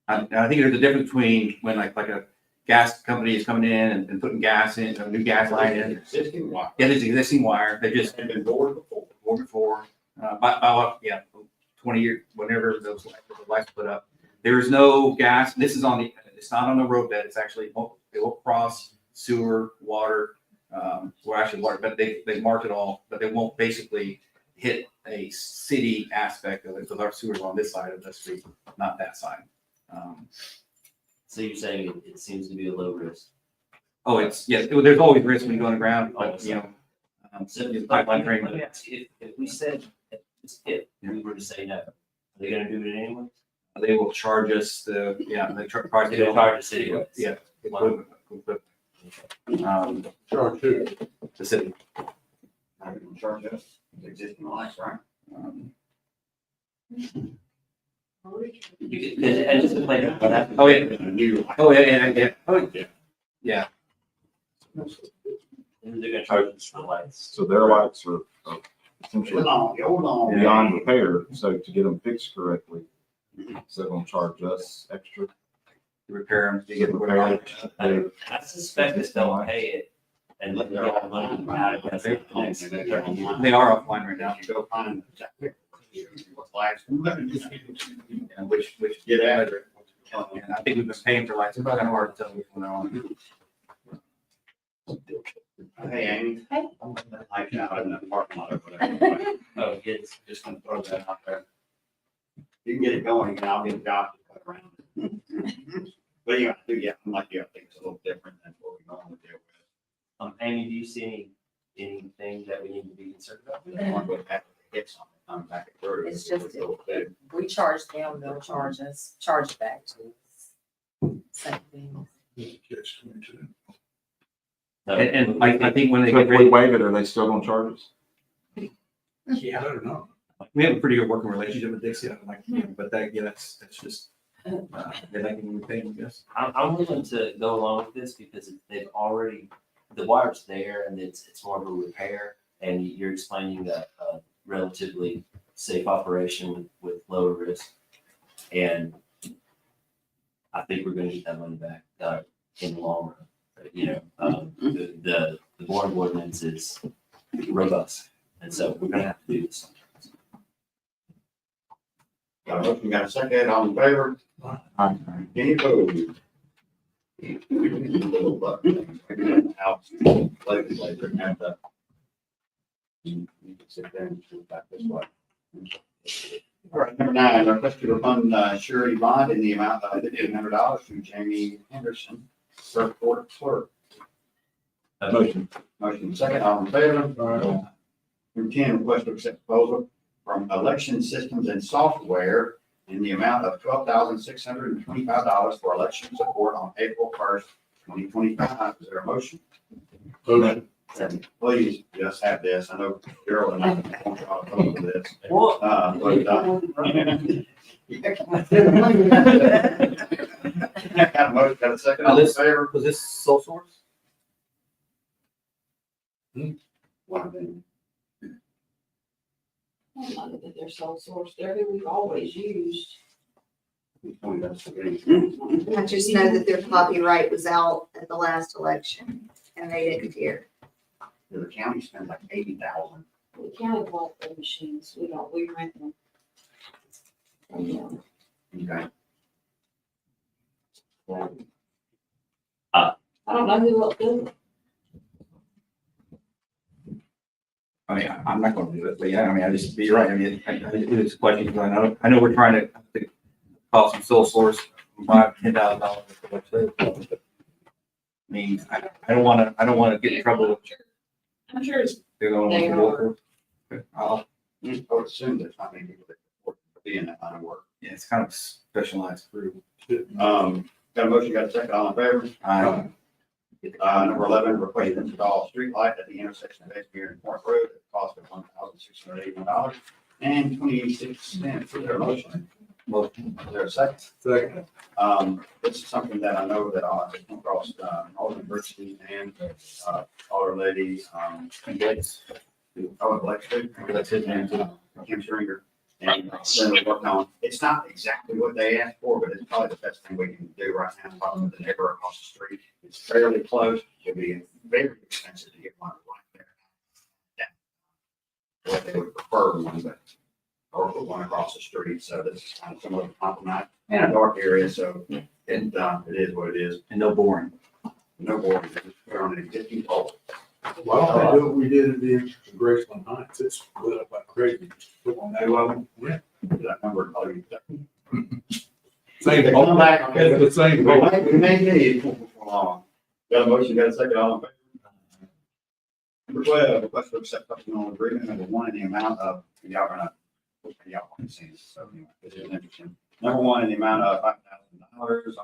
I think there's a difference between when like a gas company is coming in and putting gas in, a new gas line in. Existing wire. Yeah, there's existing wire. They just Had been bored before. by 20 years, whenever those lights put up. There's no gas. This is it's not on the roadbed. It's actually, they will cross sewer, water, well, actually water, but they marked it all, but they won't basically hit a city aspect of it because our sewer's on this side of the street, not that side. So you're saying it seems to be a low risk? Oh, yes, there's always risk when you go on the ground, but, you know, So the pipeline let drain. me ask you, if we said, if we were to say no, are they gonna do it anyway? They will charge us they charge. They charge the city rates. Yeah. equipment. Charge too. The city. How you gonna charge us? Existing lights, right? You could, and just to play that, Oh, yeah. New light. Oh, yeah. Oh, yeah. they're gonna charge us for the lights. So their lights are essentially Hold on. beyond repair, so to get them fixed correctly, so they're gonna charge us extra. Repair them, you get the whatever. I suspect this don't pay it and let the other money out of it. They are offline right now. You go find what's lights. And which Get after it. and I think we've been paying for lights. It's kind of hard to tell which one they're on. Hey, Amy. Hey. Lights out in the parking lot over there. Oh, it's, Just gonna throw that out there. You can get it going, and I'll get Josh to cut around. But you have to, yeah, I'm like you, I think it's a little different than what we normally deal with. Amy, do you see anything that we need to be concerned about? We don't want to go back and hit something, come back and through. It's just- a little bit. We charge them, they'll charge us, charge it back to us. Same thing. Catch 22. And I think when they So get if we ready, waive it, are they still gonna charge us? I don't know. we have a pretty good working relationship with Dixie. But that's just, they like when we pay them, I guess. I'm willing to go along with this because they've already, the wire's there and it's more of a repair. And you're explaining a relatively safe operation with lower risk. And I think we're gonna get that money back in the long run. You know, the board ordinance is robust. And so we're gonna have to do this. Got a motion, got a second, all in favor? Any opposed? Little button. House, legislature, and you can sit there and shoot back this way. All right, number 9, request to refund surety bond in the amount of $1,500 to Jamie Henderson, circuit court clerk. Motion. Motion second, all in favor? Number 10, request to accept proposal from Election Systems and Software in the amount of $12,625 for election support on April 1st, 2025. Is there a motion? Motion. Please just have this. I know Gerald and I want y'all to come to this. Well, Got a motion, got a second, all in favor? Was this sole source? One of them. I don't know that they're sole source, they're who we've always used. I just know that their copyright was out at the last election and they didn't care. The county spends like 80,000. We counted bought the machines, we rent them. And, Okay. I don't know who else does it. I mean, I'm not gonna do it, but yeah, I mean, I just, you're right, I mean, it's a question, I know we're trying to call some sole source, $5,000-$10,000 for what's there. I mean, I don't wanna get in trouble. I'm sure it's, They're going They to are. work. I would assume there's not many people that work for being that kind of work. Yeah, it's kind of specialized group. Got a motion, got a second, all in favor? Number 11, request to install a street light at the intersection of Expier and Point Road at the cost of $1,681.26. Is there a motion? Is there a second? Second. This is something that I know that I come across, Alderman Bridgestein and, Alder Lady, Blake Street. That's his name, too. Kim Stringer. And then we work on, it's not exactly what they asked for, but it's probably the best thing we can do right now, talking with the neighbor across the street. It's fairly close. It'd be very expensive to get one right there. Yeah. What they would prefer one, but, or put one across the street, so this is kind of similar to compromise in a dark area, so it is what it is. And no boring. No board, just put on an existing pole. Why don't they do what we did at the Graceland Heights? It's lit up like crazy. Put on that. Two of them? Yeah. That number probably. Same, They come back. it's the same. We may need for long. Got a motion, got a second, all in favor? Number 12, request to accept supplemental agreement number 1 in the amount of, y'all gonna see this, so, this is interesting. Number one, in the amount of $5,000, authorized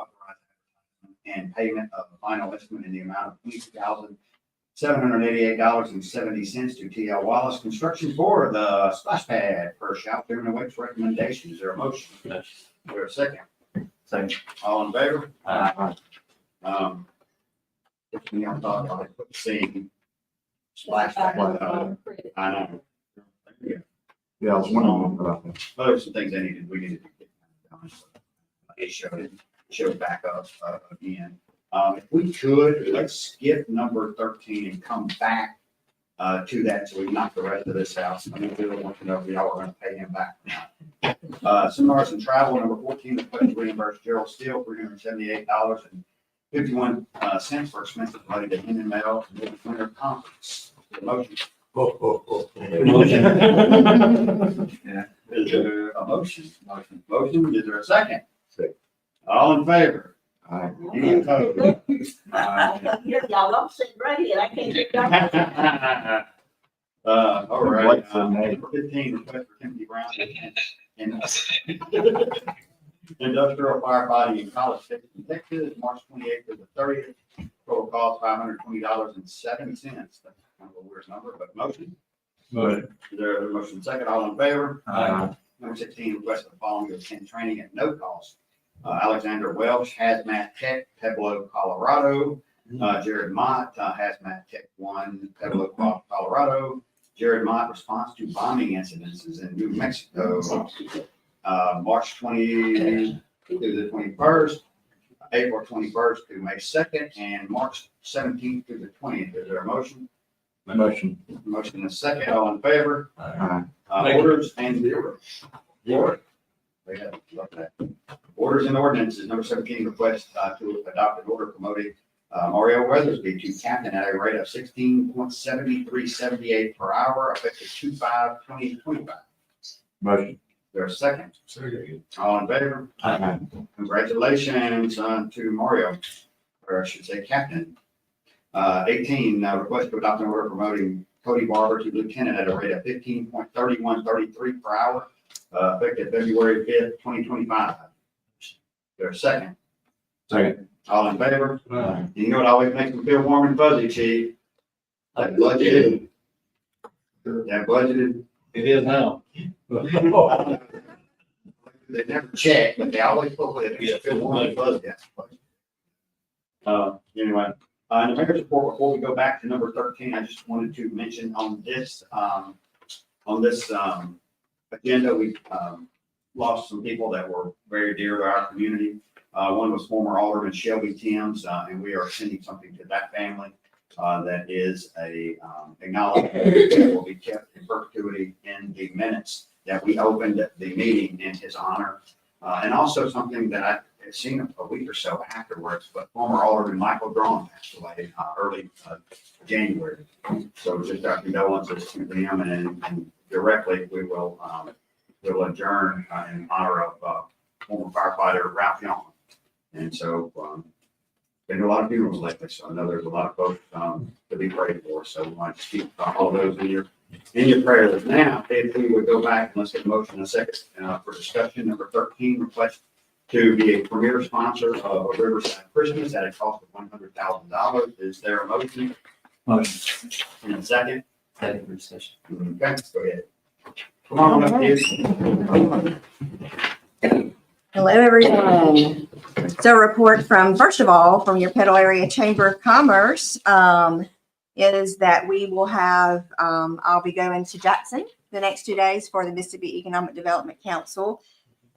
and payment of the final estimate in the amount of $22,788.70 to TL Wallace Construction for the splash pad per Shop Chairman Wake's recommendation. Is there a motion? Is there a second? Second. All in favor? Aye. If you don't talk, I'll put the same splash pad. I know. Yeah, I was wondering about that. Well, there's some things we needed to get done. It showed back up again. If we could, let's skip number 13 and come back to that, so we knock the rest of this out. I mean, we don't want to know if y'all are gonna pay him back now. Seminars and travel, number 14, the pledge to reimburse Gerald Steele $378.51 for expenses related to NML Winter Conference. Motion. Motion. Yeah. Is there a motion? Motion, is there a second? Second. All in favor? Aye. Any opposed? Y'all, I'm sitting right here, I can't get down. All right, What's the name? number 15, request for Timothy Brown and industrial firefighting in College Station, Texas, March 28th to the 30th. Total cost $520.07. That's kind of a weird number, but motion. Motion. Is there a motion second? All in favor? Aye. Number 16, request for the following to attend training at no cost. Alexander Welch, Hazmat Tech, Pueblo, Colorado. Jared Mott, Hazmat Tech 1, Pueblo, Colorado. Jared Mott, response to bombing incidences in New Mexico, March 20 through the 21st, April 21st to May 2nd, and March 17th through the 20th. Is there a motion? Motion. Motion is second. All in favor? Aye. Orders and zero. We have that. Orders and ordinances, number 17, request to adopt an order promoting Mario Weathersby to captain at a rate of 16.7378 per hour, effective 2/5/2025. Motion. There's a second. All in favor? Aye. Congratulations to Mario, or I should say captain. 18, request to adopt an order promoting Cody Barber to lieutenant at a rate of 15.3133 per hour, effective February 5th, 2025. There's a second. Second. All in favor? Aye. You know what always makes me feel warm and fuzzy, chief? That budgeted. That budgeted. It is now. They never check, but they always put it, makes me feel warm and fuzzy. Anyway, in the mayor's report, before we go back to number 13, I just wanted to mention on this agenda, we lost some people that were very dear to our community. One was former Alderman Shelby Timms, and we are sending something to that family that is a acknowledgement that will be kept in perpetuity in the minutes that we opened the meeting in his honor. And also something that I had seen a week or so afterwards, but former Alderman Michael Drawn passed away early January. So just our condolences to them, and directly we will adjourn in honor of former firefighter Ralph Young. And so been to a lot of funerals lately, so I know there's a lot of folks to be prayed for. So we want to keep all those in your prayers. Now, if we would go back and let's get a motion in a second for discussion. Number 13, request to be a premier sponsor of a Riverside Christmas at a cost of $100,000. Is there a motion? Motion. In a second? Second for discussion. Okay, go ahead. Come on up, kids. Hello, everyone. So report from, first of all, from your Petal Area Chamber of Commerce is that we will have, I'll be going to Jackson the next 2 days for the Mississippi Economic Development Council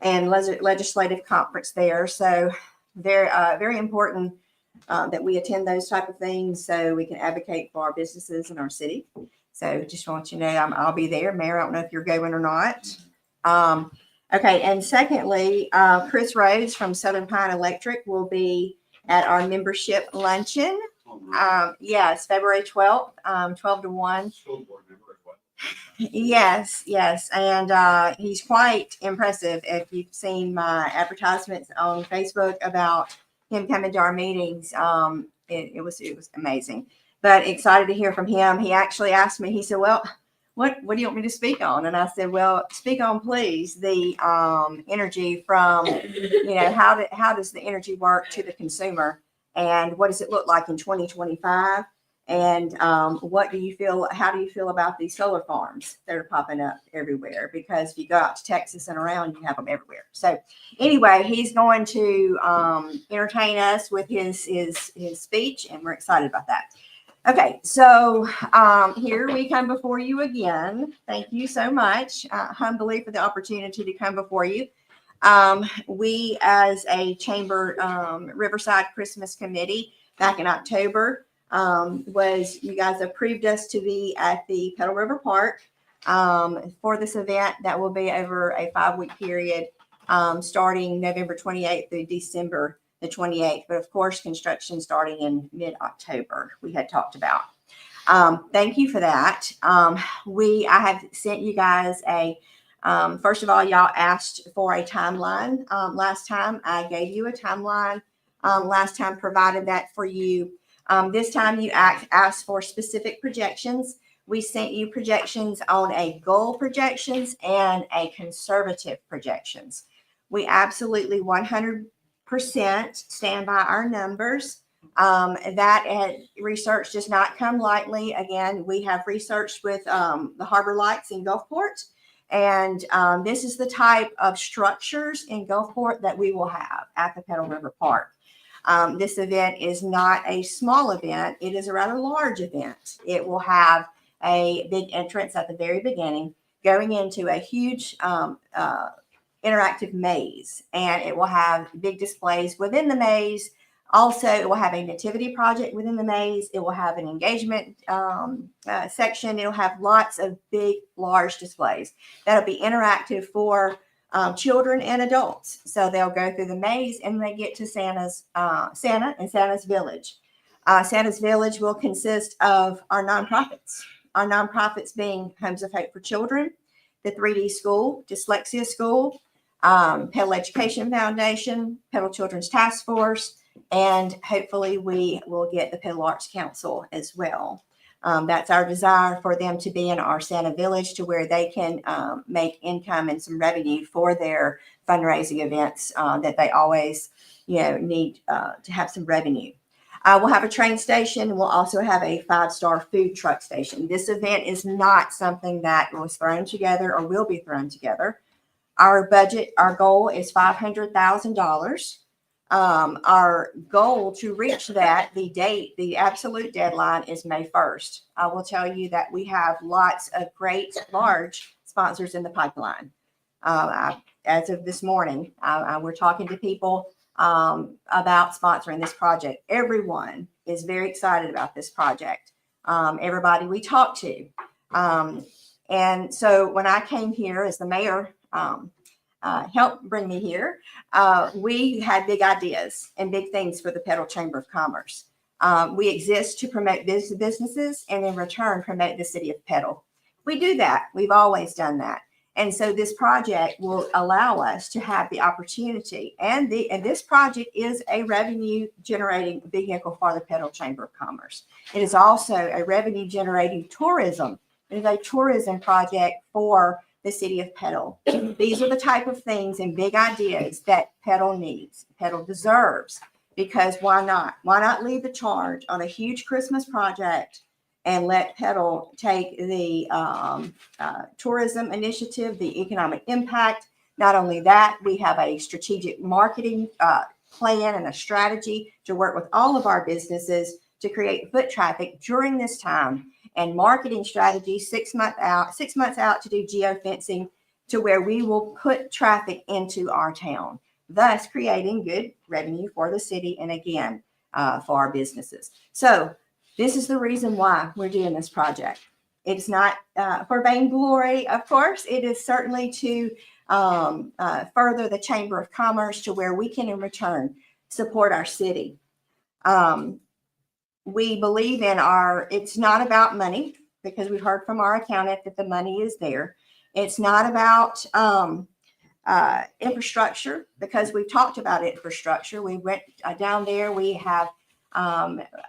and legislative conference there. So very important that we attend those type of things so we can advocate for our businesses in our city. So just want you to know I'll be there. Mayor, I don't know if you're going or not. Okay, and secondly, Chris Rhodes from Southern Pine Electric will be at our membership luncheon. Yes, February 12th, 12 to 1. School board member as well. Yes, and he's quite impressive. If you've seen my advertisements on Facebook about him coming to our meetings, it was amazing. But excited to hear from him. He actually asked me, he said, well, what do you want me to speak on? And I said, well, speak on, please, the energy from, how does the energy work to the consumer? And what does it look like in 2025? And how do you feel about these solar farms that are popping up everywhere? Because if you go out to Texas and around, you have them everywhere. So anyway, he's going to entertain us with his speech, and we're excited about that. Okay, so here we come before you again. Thank you so much, humbly, for the opportunity to come before you. We, as a chamber Riverside Christmas Committee, back in October, you guys approved us to be at the Petal River Park for this event that will be over a 5-week period, starting November 28th through December the 28th, but of course, construction starting in mid-October, we had talked about. Thank you for that. I have sent you guys first of all, y'all asked for a timeline. Last time I gave you a timeline. Last time provided that for you. This time you asked for specific projections. We sent you projections on a goal projections and a conservative projections. We absolutely 100% stand by our numbers. That research does not come lightly. Again, we have researched with the Harbor Lights in Gulfport, and this is the type of structures in Gulfport that we will have at the Petal River Park. This event is not a small event. It is a rather large event. It will have a big entrance at the very beginning, going into a huge interactive maze, and it will have big displays within the maze. Also, it will have a nativity project within the maze. It will have an engagement section. It'll have lots of big, large displays that'll be interactive for children and adults. So they'll go through the maze and they get to Santa and Santa's Village. Santa's Village will consist of our nonprofits. Our nonprofits being Homes of Hope for Children, the 3D School, Dyslexia School, Petal Education Foundation, Petal Children's Task Force, and hopefully we will get the Petal Arts Council as well. That's our desire for them to be in our Santa Village to where they can make income and some revenue for their fundraising events that they always, need to have some revenue. We'll have a train station. We'll also have a 5-star food truck station. This event is not something that was thrown together or will be thrown together. Our goal is $500,000. Our goal to reach that, the absolute deadline is May 1st. I will tell you that we have lots of great large sponsors in the pipeline. As of this morning, we're talking to people about sponsoring this project. Everyone is very excited about this project. Everybody we talk to. And so when I came here as the mayor, helped bring me here, we had big ideas and big things for the Petal Chamber of Commerce. We exist to promote businesses and in return promote the city of Petal. We do that. We've always done that. And so this project will allow us to have the opportunity, and this project is a revenue generating vehicle for the Petal Chamber of Commerce. It is also a revenue generating tourism. It is a tourism project for the city of Petal. These are the type of things and big ideas that Petal needs, Petal deserves, because why not? Why not lead the charge on a huge Christmas project and let Petal take the tourism initiative, the economic impact. Not only that, we have a strategic marketing plan and a strategy to work with all of our businesses to create foot traffic during this time, and marketing strategy 6 months out to do geofencing to where we will put traffic into our town, thus creating good revenue for the city and again, for our businesses. So this is the reason why we're doing this project. It's not for vainglory, of course. It is certainly to further the Chamber of Commerce to where we can in return support our city. We believe in it's not about money, because we've heard from our accountant that the money is there. It's not about infrastructure, because we've talked about infrastructure. We went down there. We have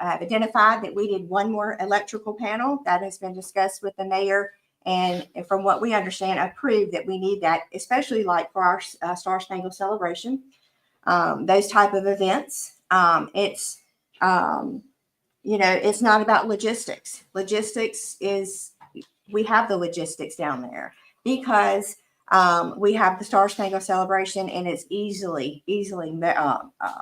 identified that we need one more electrical panel. That has been discussed with the mayor and from what we understand, approved that we need that, especially like for our Star Spangled Celebration, those type of events. It's, it's not about logistics. Logistics is, we have the logistics down there because we have the Star Spangled Celebration and it's easily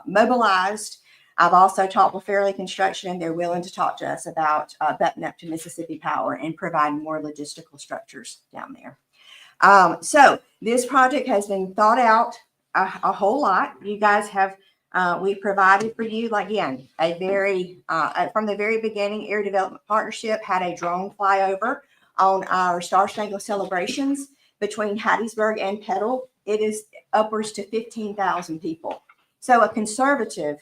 mobilized. I've also talked with Fairleigh Construction and they're willing to talk to us about button up to Mississippi Power and providing more logistical structures down there. So this project has been thought out a whole lot. You guys have, we provided for you, again, a very, from the very beginning, Area Development Partnership had a drone flyover on our Star Spangled celebrations between Hattiesburg and Petal. It is upwards to 15,000 people. So a conservative,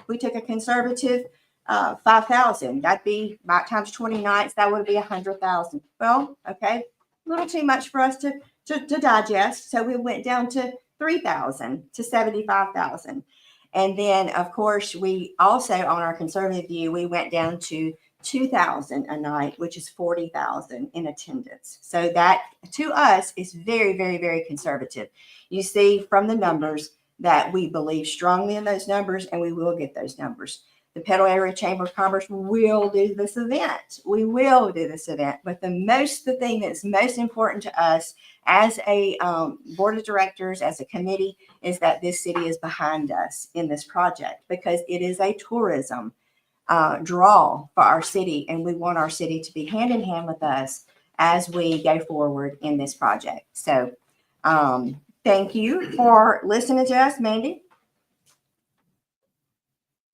we took a conservative 5,000. That'd be by times 20 nights. That would be 100,000. Well, okay, a little too much for us to digest. So we went down to 3,000 to 75,000. And then, of course, we also, on our conservative view, we went down to 2,000 a night, which is 40,000 in attendance. So that, to us, is very, very, very conservative. You see from the numbers that we believe strongly in those numbers, and we will get those numbers. The Petal Area Chamber of Commerce will do this event. We will do this event. But the thing that's most important to us as a board of directors, as a committee, is that this city is behind us in this project because it is a tourism draw for our city. And we want our city to be hand in hand with us as we go forward in this project. So thank you for listening to us, Mandy.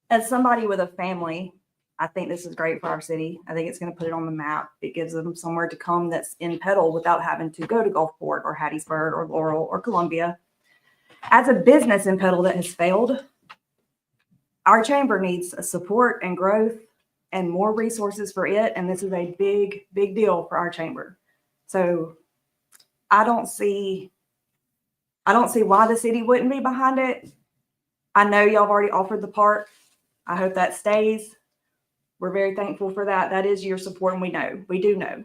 As somebody with a family, I think this is great for our city. I think it's going to put it on the map. It gives them somewhere to come that's in Petal without having to go to Gulfport or Hattiesburg or Laurel or Columbia. As a business in Petal that has failed, our chamber needs support and growth and more resources for it. And this is a big, big deal for our chamber. So I don't see why the city wouldn't be behind it. I know y'all have already offered the park. I hope that stays. We're very thankful for that. That is your support, and we do know.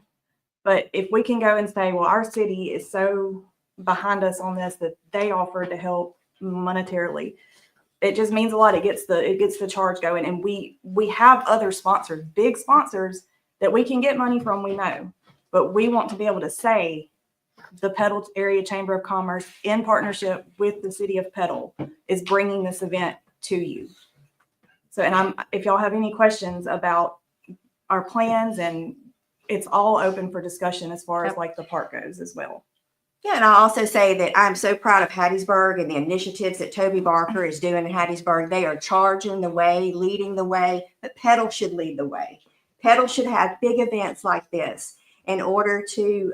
But if we can go and say, well, our city is so behind us on this that they offered to help monetarily, it just means a lot. It gets the charge going, and we have other sponsors, big sponsors that we can get money from. We know, but we want to be able to say the Petal Area Chamber of Commerce, in partnership with the city of Petal, is bringing this event to you. So, and if y'all have any questions about our plans, and it's all open for discussion as far as like the park goes as well. Yeah, and I'll also say that I'm so proud of Hattiesburg and the initiatives that Toby Barker is doing in Hattiesburg. They are charging the way, leading the way, but Petal should lead the way. Petal should have big events like this in order to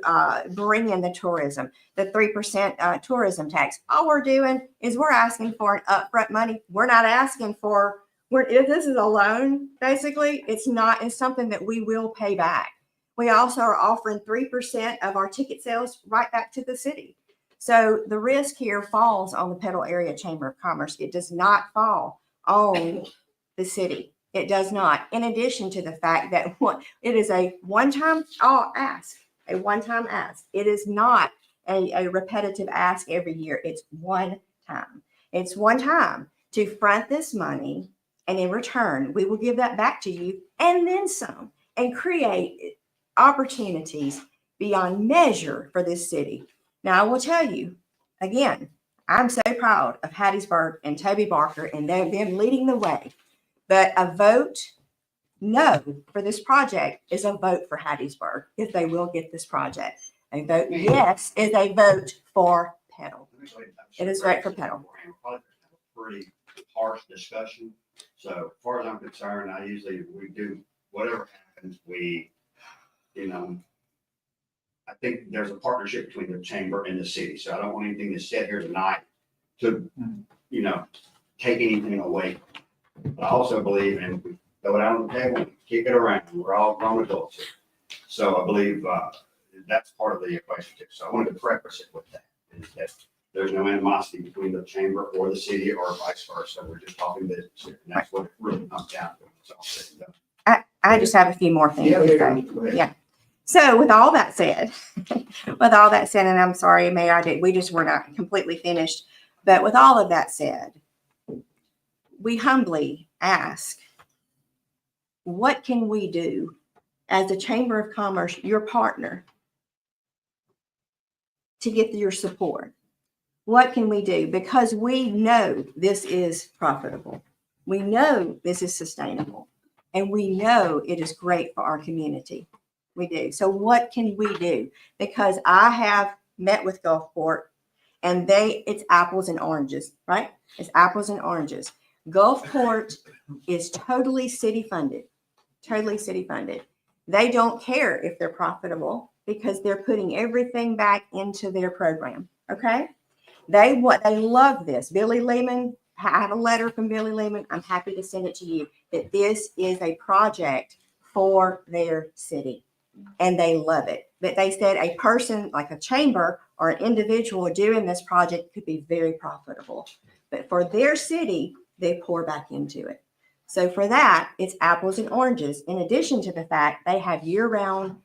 bring in the tourism, the 3% tourism tax. All we're doing is we're asking for an upfront money. We're not asking for, if this is a loan, basically, it's something that we will pay back. We also are offering 3% of our ticket sales right back to the city. So the risk here falls on the Petal Area Chamber of Commerce. It does not fall on the city. It does not. In addition to the fact that it is a one-time ask, a one-time ask. It is not a repetitive ask every year. It's one time. It's one time to front this money, and in return, we will give that back to you and then some, and create opportunities beyond measure for this city. Now, I will tell you, again, I'm so proud of Hattiesburg and Toby Barker and them leading the way. But a vote no for this project is a vote for Hattiesburg if they will get this project. A vote yes is a vote for Petal. It is right for Petal. Pretty harsh discussion. So as far as I'm concerned, we do whatever happens, I think there's a partnership between the chamber and the city. So I don't want anything that's said here tonight to, take anything away. But I also believe, and we throw it out on the table, kick it around. We're all grown adults here. So I believe that's part of the equation too. So I wanted to preface it with that, is that there's no animosity between the chamber or the city or vice versa. We're just talking business here. And that's what it really comes down to. It's all said and done. I just have a few more things to say. Yeah. So with all that said, and I'm sorry, Mayor, we just were not completely finished. But with all of that said, we humbly ask, what can we do as a Chamber of Commerce, your partner, to get your support? What can we do? Because we know this is profitable. We know this is sustainable. And we know it is great for our community. We do. So what can we do? Because I have met with Gulfport and it's apples and oranges, right? It's apples and oranges. Gulfport is totally city funded, totally city funded. They don't care if they're profitable because they're putting everything back into their program. Okay. They love this. Billy Lehman, I have a letter from Billy Lehman. I'm happy to send it to you that this is a project for their city and they love it. But they said a person like a chamber or an individual doing this project could be very profitable. But for their city, they pour back into it. So for that, it's apples and oranges. In addition to the fact they have year-round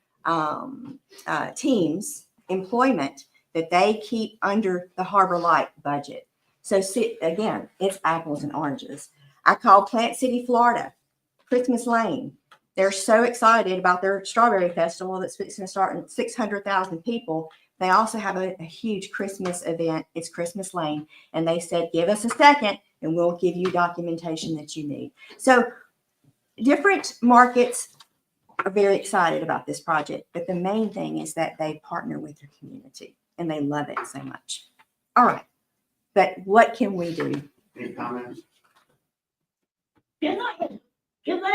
teams, employment that they keep under the Harbor Light budget. So again, it's apples and oranges. I called Plant City, Florida, Christmas Lane. They're so excited about their strawberry festival that's going to start in 600,000 people. They also have a huge Christmas event. It's Christmas Lane. And they said, give us a second and we'll give you documentation that you need. So different markets are very excited about this project. But the main thing is that they partner with their community and they love it so much. All right. But what can we do? Any comments? Can I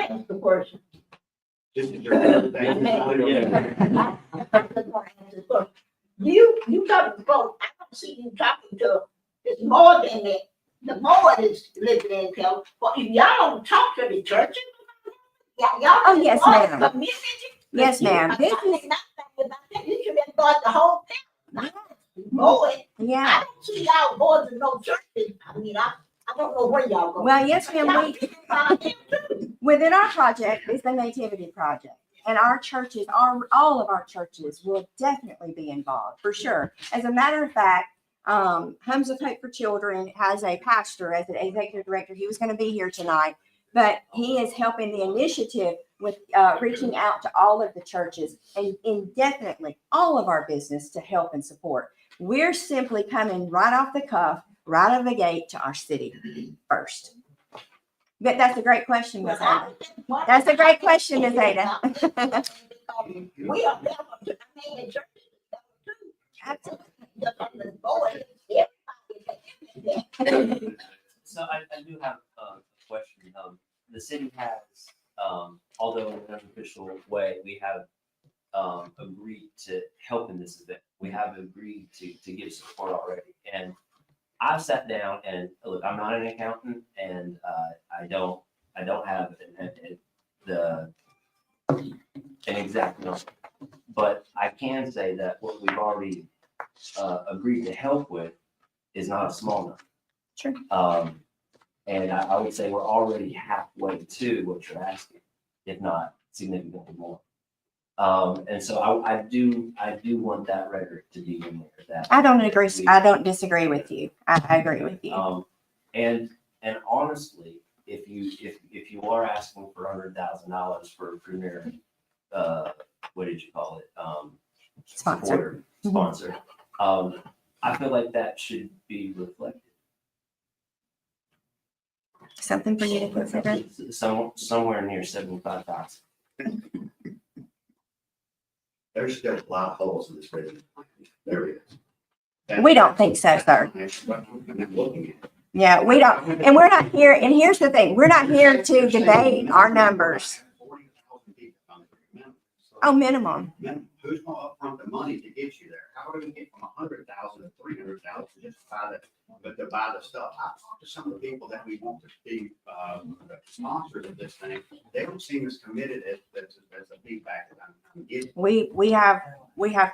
ask the question? This is your thing. You talking about, I don't see you talking to, it's more than that. The more is living in town, but if y'all don't talk to the churches, y'all. Oh, yes, ma'am. Community. Yes, ma'am. I think not about that. You should have thought the whole thing. More. Yeah. I don't see y'all going to no churches. I mean, I don't know where y'all go. Well, yes, ma'am. Within our project is the Nativity Project. And our churches, all of our churches will definitely be involved, for sure. As a matter of fact, Homes of Hope for Children has a pastor as an executive director. He was going to be here tonight, but he is helping the initiative with reaching out to all of the churches and indefinitely all of our business to help and support. We're simply coming right off the cuff, right out of the gate to our city first. But that's a great question, Ms. Ada. That's a great question, Ms. Ada. We are welcome to, I mean, the churches. Absolutely. So I do have a question. The city has, although in an unofficial way, we have agreed to help in this event. We have agreed to give support already. And I've sat down and look, I'm not an accountant and I don't have an exact number, but I can say that what we've already agreed to help with is not a small number. Sure. And I would say we're already halfway to what you're asking, if not significantly more. And so I do want that record to be in there. That I don't agree. I don't disagree with you. I agree with you. And honestly, if you are asking for $100,000 for a premier, what did you call it? Sponsor. Sponsor. I feel like that should be reflected. Something for you to consider. Somewhere near 75,000. There's still a lot of holes in this business. There is. We don't think so, sir. I'm looking at it. Yeah, we don't. And we're not here. And here's the thing. We're not here to debate our numbers. 40,000 people on the minimum. Oh, minimum. Minimum. Who's going to upfront the money to get you there? How do we get from 100,000 to 300,000 just to buy the stuff? I talked to some of the people that we want to be the sponsors of this thing. They don't seem as committed as the feedback that I'm getting. We have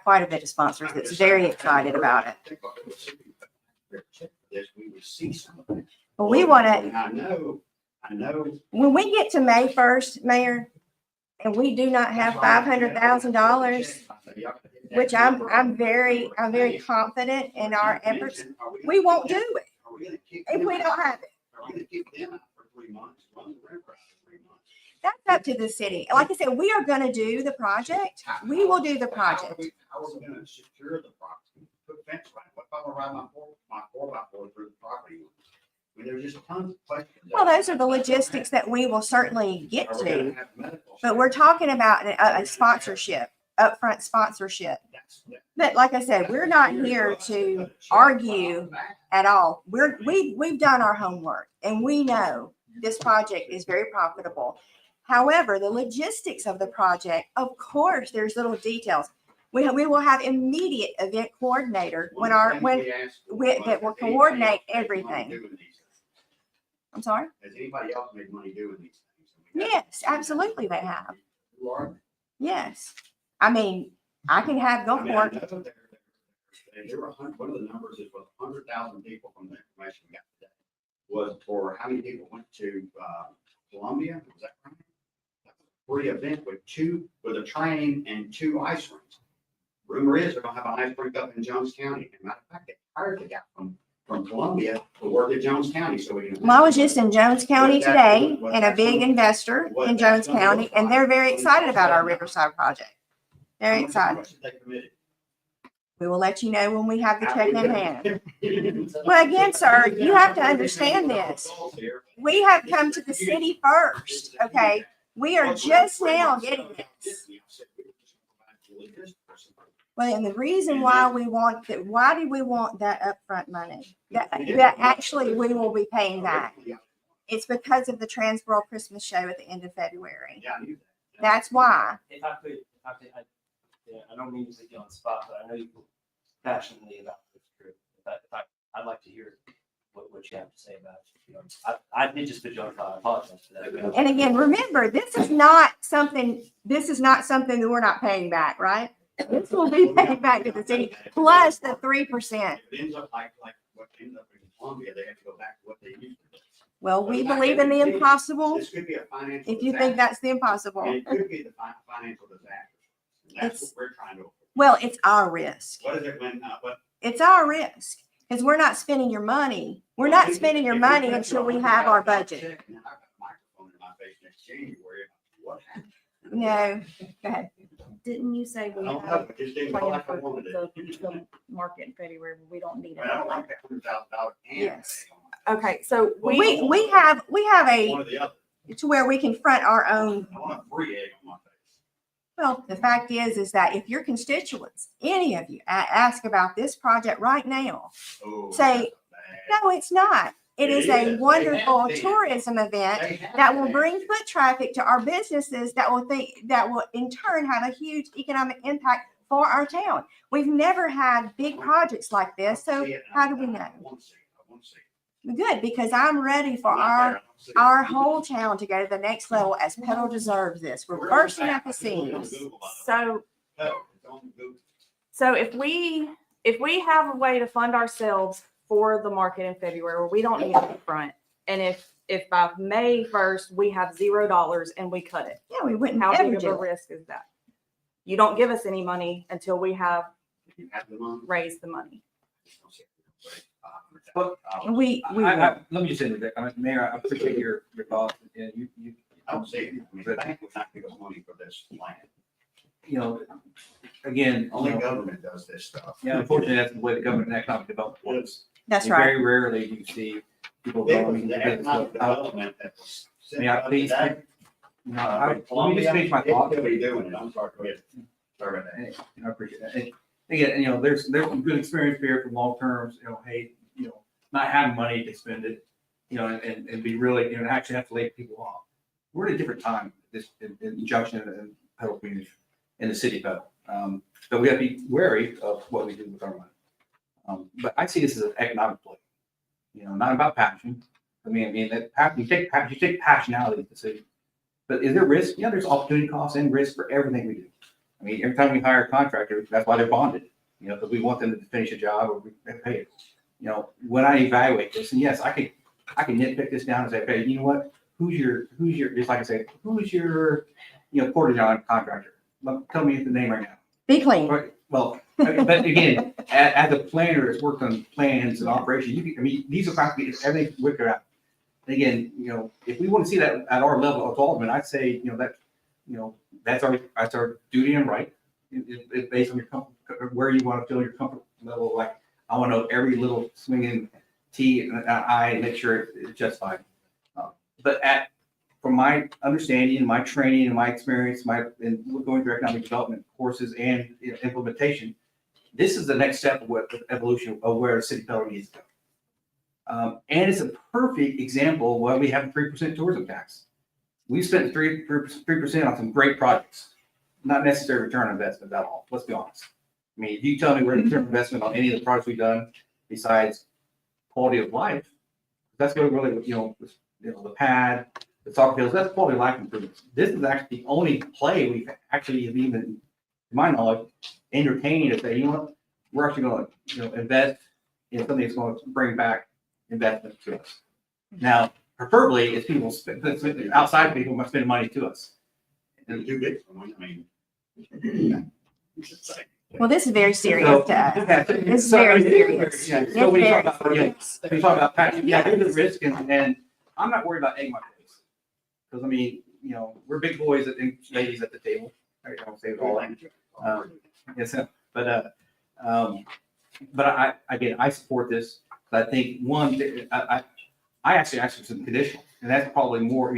quite a bit of sponsors that's very excited about it. This, we would see some of it. But we want to, I know. when we get to May 1st, Mayor, and we do not have $500,000, which I'm very confident in our efforts, we won't do it if we don't have it. Are we gonna keep them out for 3 months, run the rent for 3 months? That's up to the city. Like I said, we are gonna do the project. We will do the project. How are we gonna secure the property? Put fence around it. What if I wanna ride my 4x4 through the property? I mean, there's just tons of questions. Well, those are the logistics that we will certainly get Are we gonna to, have medical? but we're talking about a sponsorship, upfront sponsorship. But like I said, we're not here to argue at all. We've done our homework and we know this project is very profitable. However, the logistics of the project, of course, there's little details. We will have immediate event coordinator that will coordinate everything. I'm sorry? Has anybody else made money doing these things? Yes, absolutely they have. Who are Yes. I mean, I can have they? I mean, I Gulfport. know there were one of the numbers is was 100,000 people from the information we got today. Was for how many people went to Columbia? Was that right? Free event with a train and 2 ice rinks. Rumor is they're gonna have an ice rink up in Jones County. And matter of fact, they hired the guy from Columbia to work at Jones County, so we can. Well, I was just in Jones County today and a big investor in Jones County, and they're very excited about our Riverside project. Very How excited. much did they committed? We will let you know when we have the check in hand. Well, again, sir, you have to understand this. We have come to the city first, okay? We are just now getting this. Well, and the reason why we want that, why do we want that upfront money? That actually we will be paying back. It's because of the Transboro Christmas show at the end of February. Yeah, I knew that. That's why. If I could, I don't mean to put you on the spot, but I know you feel passionately about this trip. I'd like to hear what you have to say about it. You know, I did just put you on the spot. I apologize for that. And again, remember, this is not something that we're not paying back, right? This will be paid back to the city, plus the 3%. If it ends up like what ended up in Columbia, they have to go back to what they used to do. Well, we believe in the impossible. This could be a financial. If you think that's the And impossible, it could be the financial disaster. And that's what we're trying to. avoid. well, it's our risk. What is it when, what? It's our risk because we're not spending your money. We're not spending your money until we have our budget. Now, I've got a microphone in my face next January. What happened? No, go ahead. Didn't you say I we don't know. have It just didn't go planned like I for wanted it. the market in February, but we don't need I don't it? like that $100,000. Yes. Okay, so We have One a, or the other. to where we can front our own. I want a free egg on my face. Well, the fact is that if your constituents, any of you, ask about this project right now, Oh, say, that's no, it's not. It is It a is. They wonderful have been. tourism event bad. They have that will been. bring foot traffic to our businesses that will in turn have a huge economic impact for our town. We've never had big projects like this, so See it. how do we know? I want to see it. I want to see it. Good, because I'm ready for I'm not there. I want to see it. our whole town to go to the next level as Petal deserves this. We're bursting at the It's on seams. Google, by the way. So, Oh, it's on Google. so if we have a way to fund ourselves for the market in February where we don't need it up front, and if by May 1st we have $0 and we cut it, Yeah, we wouldn't how ever big of a do it. risk is that? You don't give us any money until we have You have the money. raised the money. We Let me just interject. I mean, Mayor, I appreciate your thoughts and you. I don't see it. I mean, the bank would not give us money for this plan. You know, again, Only government does this stuff. yeah, unfortunately, that's the way the government and economic development works. That's And right. Very rarely do you see people It was going. the economic development that was. May I please? Today. No, let me just finish my It's thought. gonna be doing it. I'm sorry. Go ahead. Sorry about that. I appreciate that. And again, you know, there's some good experience here from long terms, you know, hey, you know, not having money to spend it, you know, and be really, you know, actually have to lay people off. We're at a different time, this in Junction and Petal community in the city of Petal. So we have to be wary of what we do with our money. But I see this as an economic play, you know, not about passion. I mean, that you take passion out of the city. But is there risk? Yeah, there's opportunity costs and risk for everything we do. I mean, every time we hire a contractor, that's why they're bonded, you know, because we want them to finish a job or we pay it. You know, when I evaluate this, and yes, I can nitpick this down and say, okay, you know what? Who's your, just like I say, who's your Portage Island contractor. Tell me the name right now. Be clean. Right, well, but again, as a planner that's worked on plans and operations, these are practically everything we could out. Again, if we want to see that at our level of involvement, I'd say, that's our duty and right. It's based on your comfort, where you want to feel your comfort level. Like, I want to know every little swinging T and I and make sure it's justified. But from my understanding and my training and my experience, and going through economic development courses and implementation, this is the next step of what the evolution of where the city of Petaluma needs to go. And it's a perfect example of why we have a 3% tourism tax. We spent 3% on some great projects, not necessary return on investment at all. Let's be honest. I mean, if you tell me we're return on investment on any of the projects we've done besides quality of life, that's what really, the pad, the soccer fields, that's quality of life improvements. This is actually the only play we've actually have even, to my knowledge, entertained to say, we're actually going to invest in something that's going to bring back investment to us. Now, preferably, it's people outside people must spend money to us. And do big, Well, this is very serious to us. This is very serious. So when you talk about passion, there's a risk, and I'm not worried about egg my face. Because we're big boys and ladies at the table. I don't say it all. But I support this. I think I actually asked for some conditional, and that's probably more,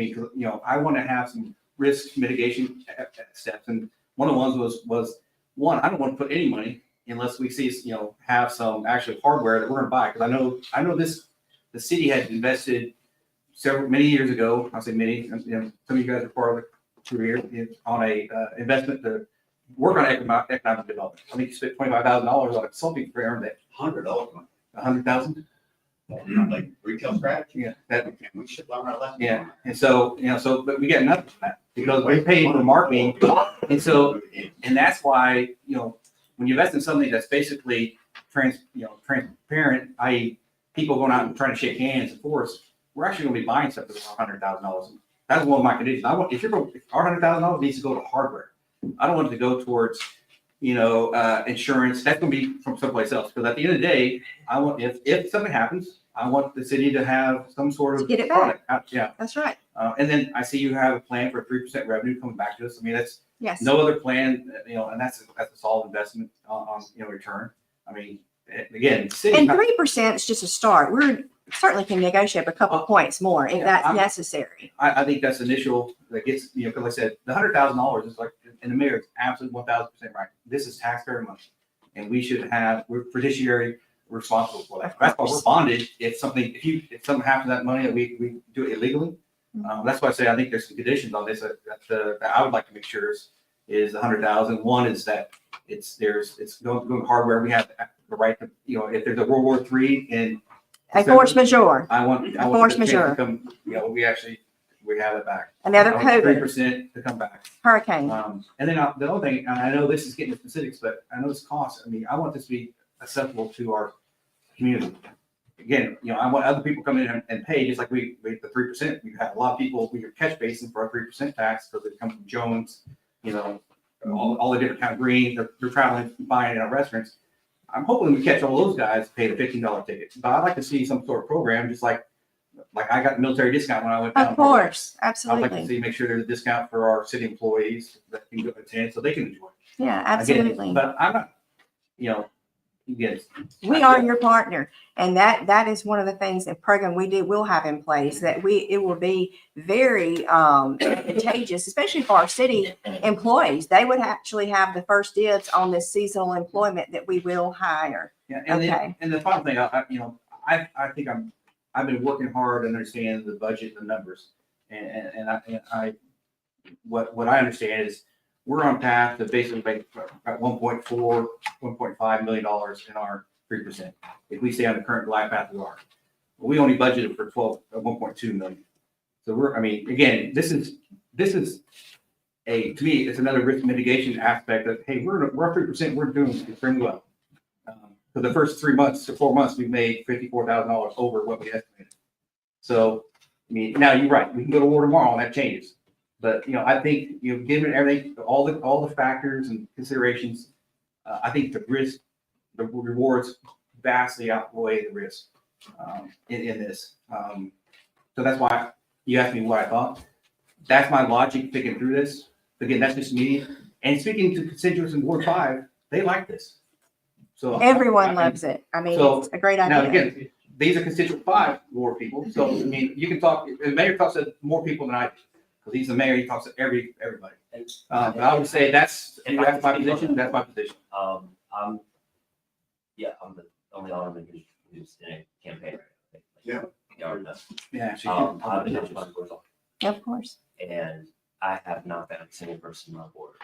I want to have some risk mitigation steps. And one of the ones was one, I don't want to put any money unless we see, have some actual hardware that we're going to buy. Because I know the city had invested many years ago. I'll say many, some of you guys are part of the career on a investment to work on economic development. I think you spent $25,000 on a consulting firm that $100. $100,000. Like retail scratch? Yeah. We should learn our lesson. Yeah. And so, but we got nothing from that because we paid for marketing. And that's why, when you invest in something that's basically transparent, i.e. people going out and trying to shake hands and force, we're actually going to be buying stuff that's $100,000. That's one of my conditions. Our $100,000 needs to go to hardware. I don't want it to go towards, insurance. That's going to be from someplace else. Because at the end of the day, I want, if something happens, I want the city to have some sort of Get it back. product. Yeah. That's right. And then I see you have a plan for 3% revenue coming back to us. That's Yes. no other plan, and that's a solid investment on return. Again, city. And 3% is just a start. We're certainly can negotiate a couple points more if that's necessary. I think that's initial that gets, because like I said, the $100,000 is like in the mayor, it's absolutely 1,000% right. This is taxpayer money, and we should we're fiduciary responsible for that. That's why we're bonded. If something happens to that money that we do it illegally, that's why I say I think there's some conditions on this that I would like to make sure is 100,000. One is that it's going hardware. We have the right to, if there's a World War III and A force majeure. I want force the chance majeure. to come, we have it back. Another COVID. 3% to come back. Hurricane. And then the other thing, and I know this is getting into specifics, but I know this costs. I want this to be accessible to our community. Again, I want other people coming in and pay just like we the 3%. We have a lot of people, we catch basin for our 3% tax because it comes from Jones, all the different kind of greens. They're traveling, buying it at restaurants. I'm hoping we catch all those guys pay the $15 ticket. But I'd like to see some sort of program, just like I got the military discount when I went down. Of course, I'd like to absolutely. make sure there's a discount for our city employees that can go attend so they can enjoy it. Yeah, Again, absolutely. but I'm not, again, We are your partner. And that is one of the things that program we'll have in place that it will be very advantageous, especially for our city employees. They would actually have the first dibs on this seasonal employment that we will hire. yeah. And Okay. then, the final thing, I think I've been working hard to understand the budget, the numbers, and what I understand is we're on path to basically make about $1.5 million in our 3%. If we stay on the current glide path we are, we only budgeted for 1.2 million. So again, this is to me, it's another risk mitigation aspect of, hey, we're 3%, we're doing extremely well. For the first 3 months to 4 months, we've made $54,000 over what we estimated. So, now you're right. We can go to war tomorrow and that changes. But, I think, given everything, all the factors and considerations, I think the risk, the rewards vastly outweigh the risk, in this. So that's why you asked me what I thought. That's my logic thinking through this. Again, that's just me. And speaking to constituents in Ward 5, they like this. So Everyone loves it. I mean, So, it's a great now, idea. again, these are constituent 5 Ward people. So, I mean, you can talk, the mayor talks to more people than I do. Because he's the mayor, he talks to everybody. But I would say that's my position, that's my position. I'm the only alderman who's in a campaign right now. Yeah. You already know. Yeah. I've been on my board, Of course. and I have not found a single person on my board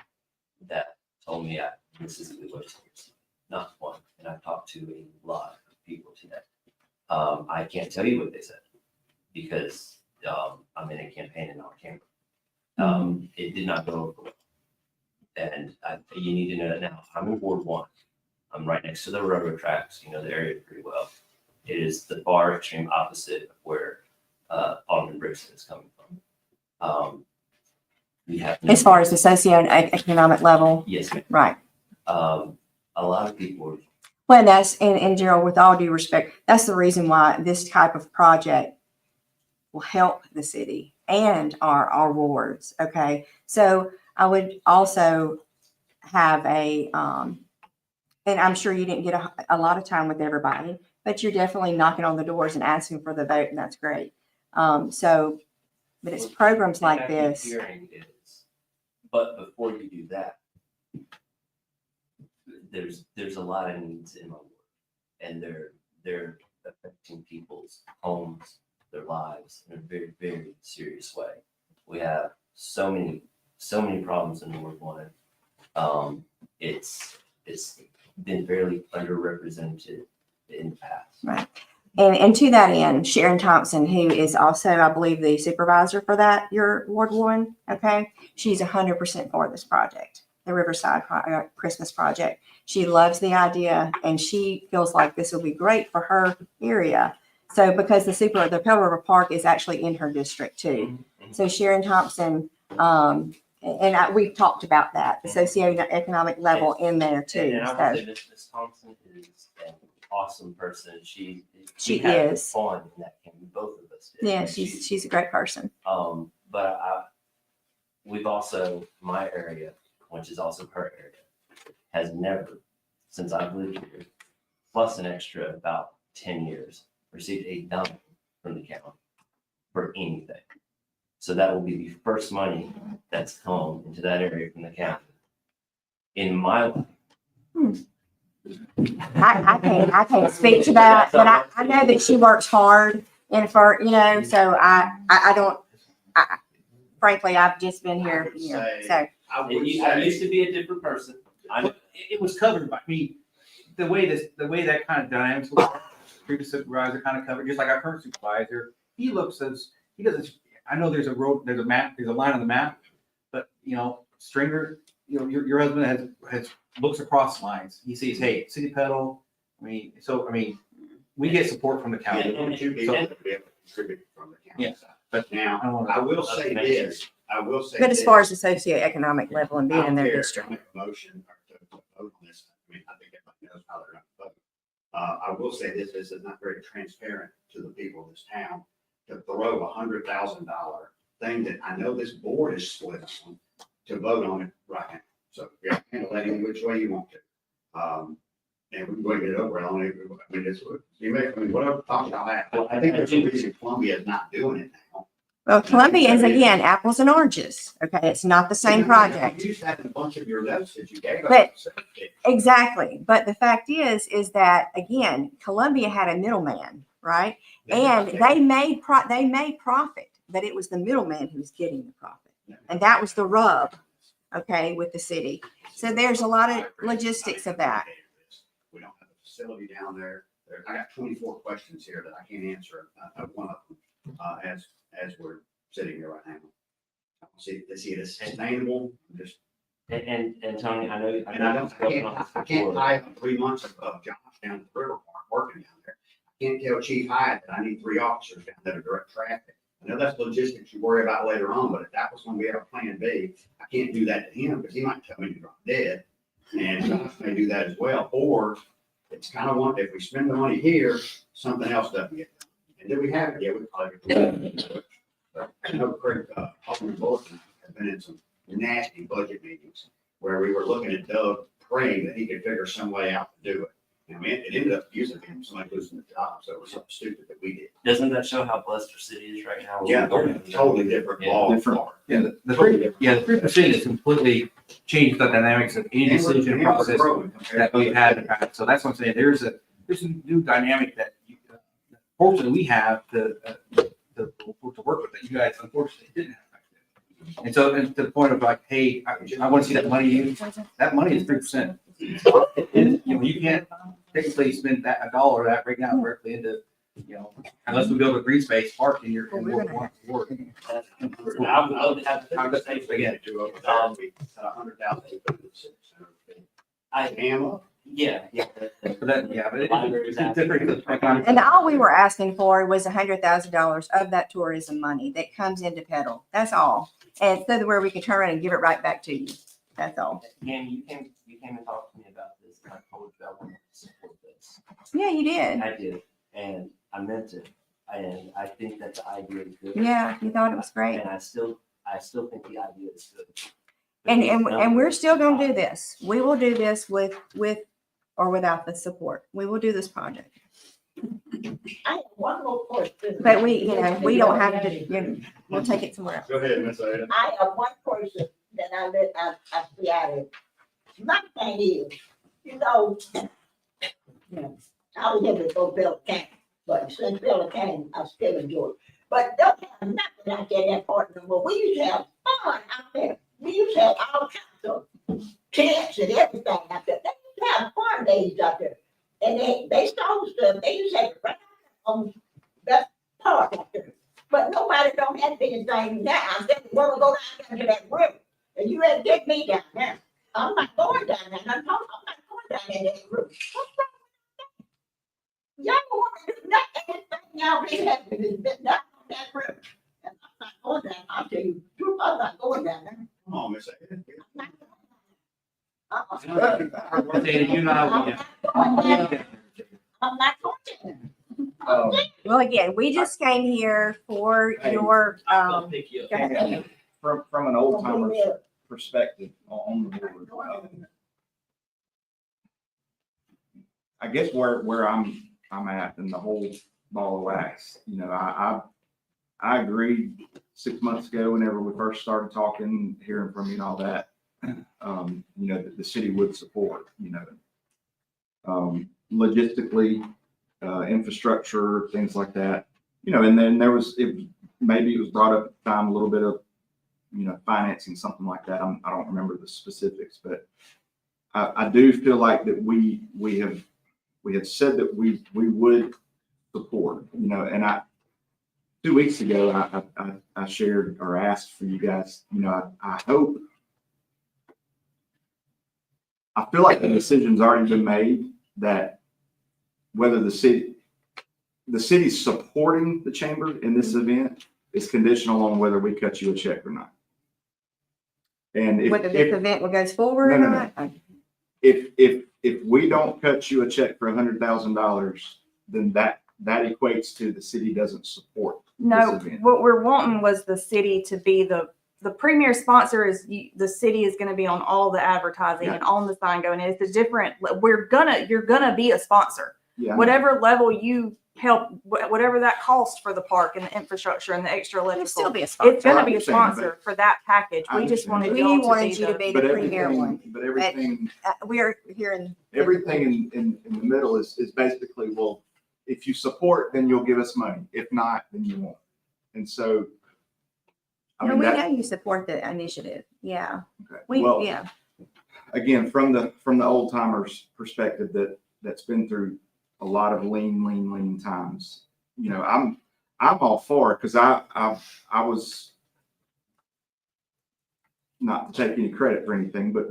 that told me this is a good way to do. Not one. And I've talked to a lot of people today. I can't tell you what they said because I'm in a campaign and on camera. It did not go over well. And you need to know that now. I'm in Ward 1. I'm right next to the railroad tracks. You know the area pretty well. It is the far extreme opposite of where Alderman Brixton is coming from. We have As far as the socioeconomic level, yes, ma'am. right. A lot of people. Well, that's, and Gerald, with all due respect, that's the reason why this type of project will help the city and our wards, okay? So I would also have and I'm sure you didn't get a lot of time with everybody, but you're definitely knocking on the doors and asking for the vote, and that's great. But it's programs like this. Hearing is, but before you do that, there's a lot of needs in my ward, and they're affecting people's homes, their lives in a very, very serious way. We have so many problems in Ward 1. It's been fairly underrepresented in the past. Right. And to that end, Sharon Thompson, who is also, I believe, the supervisor for your Ward 1, okay? She's 100% for this project, the Riverside Christmas project. She loves the idea, and she feels like this will be great for her area. So because the Pell River Park is actually in her district too. So Sharon Thompson, we've talked about that, the socioeconomic level in there too. And I would say Ms. Thompson is an awesome person. She had is. fun in that camp. Both of us did. Yeah, she's a great person. But we've also, my area, which is also her area, has never, since I've lived here, plus an extra about 10 years, received a dime from the county for anything. So that will be the first money that's come into that area from the county in my life. I can't speak to that, but I know that she works hard and so frankly, I've just been here, so. I used to be a different person. It was covered by me. The way that kind of dynamics work, previous supervisor kind of covered, just like our current supervisor. He doesn't. I know there's a road, there's a map, there's a line on the map, but Stringer, your husband has looks across lines. He sees, hey, City Pedal. We get support from the county. Yeah, but Now, I will say this. But as far as the socioeconomic level and being in their district. Make a motion or to vote on this. I mean, I think everybody knows how they're going to vote. I will say this is not very transparent to the people of this town to throw $100,000 thing that I know this board is split on to vote on it right now. So you have to handle that any which way you want to. And we can go and get it over. Whatever thoughts y'all have. I think there's a reason Columbia is not doing it now. Well, Columbia is again, apples and oranges. Okay, it's not the same project. You used to have a bunch of your notes that you gave But- us. Exactly. But the fact is that again, Columbia had a middleman, right? And they made profit, but it was the middleman who was getting the profit. And that was the rub, okay, with the city. So there's a lot of logistics of that. We don't have a facility down there. I got 24 questions here that I can't answer. One of them, as we're sitting here right now. I don't see it as sustainable. Just And Tony, I know. and I can't hide 3 months of Josh down at the river park working down there. I can't tell Chief Hyde that I need 3 officers down there to direct traffic I know that's logistics you worry about later on, but if that was gonna be our plan B, I can't do that to him, because he might tell me to drop dead. And Josh may do that as well, or it's kind of one, if we spend the money here, something else doesn't get done. And do we have it? Yeah, we probably. could. I know Craig, Alderman Bullock have been in some nasty budget meetings where we were looking at Doug praying that he could figure some way out to do it. I mean, it ended up using him, somebody losing the job, so it was something stupid that we did. Doesn't that show how blessed our city is right now? Yeah, totally different law. Different. Yeah, the 3% is completely changed the dynamics of any decision process that we've had in the past. So that's what I'm saying. There's a new dynamic that fortunately we have to work with that you guys unfortunately didn't have back then. And so, and to the point of like, hey, I want to see that money used. That money is 3%. You know, you can't technically spend that $1 of that right now directly into, you know, unless we build a green space park in your work. I would have to conversation again. I am. Yeah. But it's different. And all we were asking for was $100,000 of that tourism money that comes into Petal. That's all. And so that where we can turn around and give it right back to you. That's all. And you came and talked to me about this, and I told you I wanted to support this. Yeah, you did. I did, and I meant it, and I think that the idea is good. Yeah, you thought it was great. And I still think the idea is good. And we're still gonna do this. We will do this with or without the support. We will do this project. I have one more question. But we don't have to, we'll take it somewhere else. Go ahead, Miss Ada. I have one person that I see out of. My thing is, I was here before Bill came, but since Bill came, I still enjoy it. But don't have nothing out there that part no more. We used to have fun out there. We used to have all kinds of tents and everything out there. They used to have fun days out there. And they stole stuff. They used to have it right on that park out there. But nobody don't have anything now. I said, well, go down to that river. And you had to get me down there. I'm not going down there. I'm not going down there. That river. What's wrong with that? Y'all don't want to do nothing. Y'all really have to do nothing on that river. And I'm not going down. I'll tell you, I'm not going down there. Come on, Miss Ada. I'm not going I'm not going there. Well, again, we just came here for your, I'll pick you up. go ahead. From an old timer perspective on the board, I guess where I'm at in the whole ball of wax, I agreed 6 months ago whenever we first started talking, hearing from you and all that, that the city would support, logistically, infrastructure, things like that, and then maybe it was brought up at the time, a little bit of, financing, something like that. I don't remember the specifics, but I do feel like that we had said that we would support, and 2 weeks ago, I shared or asked for you guys, I hope, I feel like the decision's already been made that whether the city's supporting the chamber in this event is conditional on whether we cut you a check or not. And Whether this event goes forward or No. not. if we don't cut you a check for $100,000, then that equates to the city doesn't support No, this event. what we're wanting was the city to be the premier sponsor is the city is going to be on all the advertising and on the sign going. It's a different, you're going to be a sponsor. Yeah. Whatever level you help, whatever that cost for the park and the infrastructure and the extra electrical. Still be a sponsor. It's going to be I a understand, sponsor for that package. We just wanted We y'all wanted you to be the But premier one. everything We are hearing. everything in the middle is basically, well, if you support, then you'll give us money. If not, then you won't. And so, No, we know you support the initiative. Yeah. well, Yeah. again, from the old timers perspective that's been through a lot of lean times, I'm all for it because I was, not to take any credit for anything, but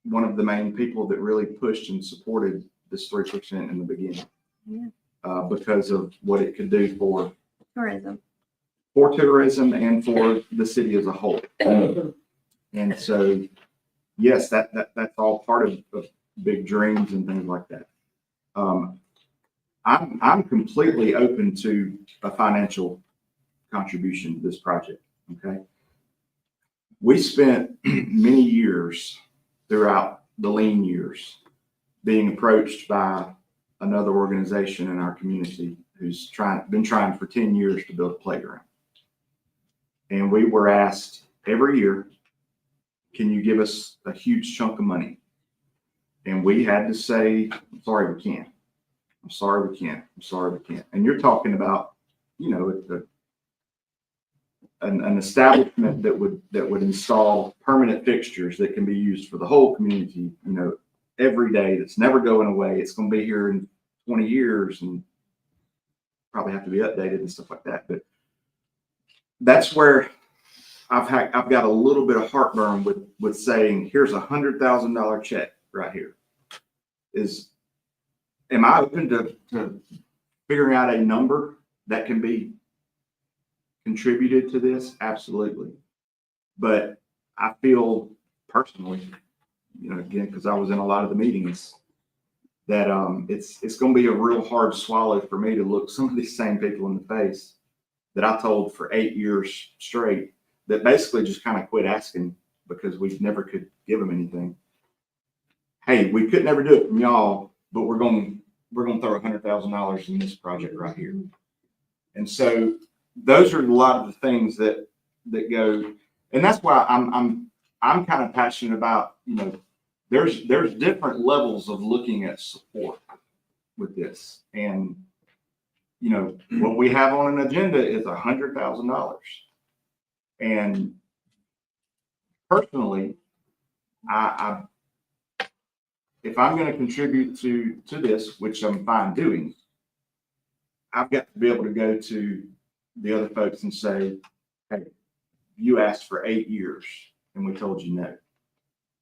one of the main people that really pushed and supported this 3% in the beginning. Yeah. Because of what it could do for Tourism. for tourism and for the city as a whole. And so, yes, that's all part of big dreams and things like that. I'm completely open to a financial contribution to this project, okay? We spent many years throughout the lean years being approached by another organization in our community who's been trying for 10 years to build a playground. And we were asked every year, can you give us a huge chunk of money? And we had to say, I'm sorry, we can't. I'm sorry, we can't. I'm sorry, we can't. And you're talking about, you know, an establishment that would install permanent fixtures that can be used for the whole community, you know, every day. That's never going away. It's going to be here in 20 years and probably have to be updated and stuff like that. But that's where I've got a little bit of heartburn with saying, here's $100,000 check right here. Am I open to figuring out a number that can be contributed to this? Absolutely. But I feel personally, you know, again, because I was in a lot of the meetings, that it's going to be a real hard swallow for me to look some of these same people in the face that I told for 8 years straight that basically just kind of quit asking because we never could give them anything. Hey, we could never do it from y'all, but we're going to throw $100,000 in this project right here. And so those are a lot of the things that go, and that's why I'm kind of passionate about, you know, there's different levels of looking at support with this. And, you know, what we have on an agenda is $100,000. And personally, if I'm going to contribute to this, which I'm fine doing, I've got to be able to go to the other folks and say, hey, you asked for 8 years and we told you no.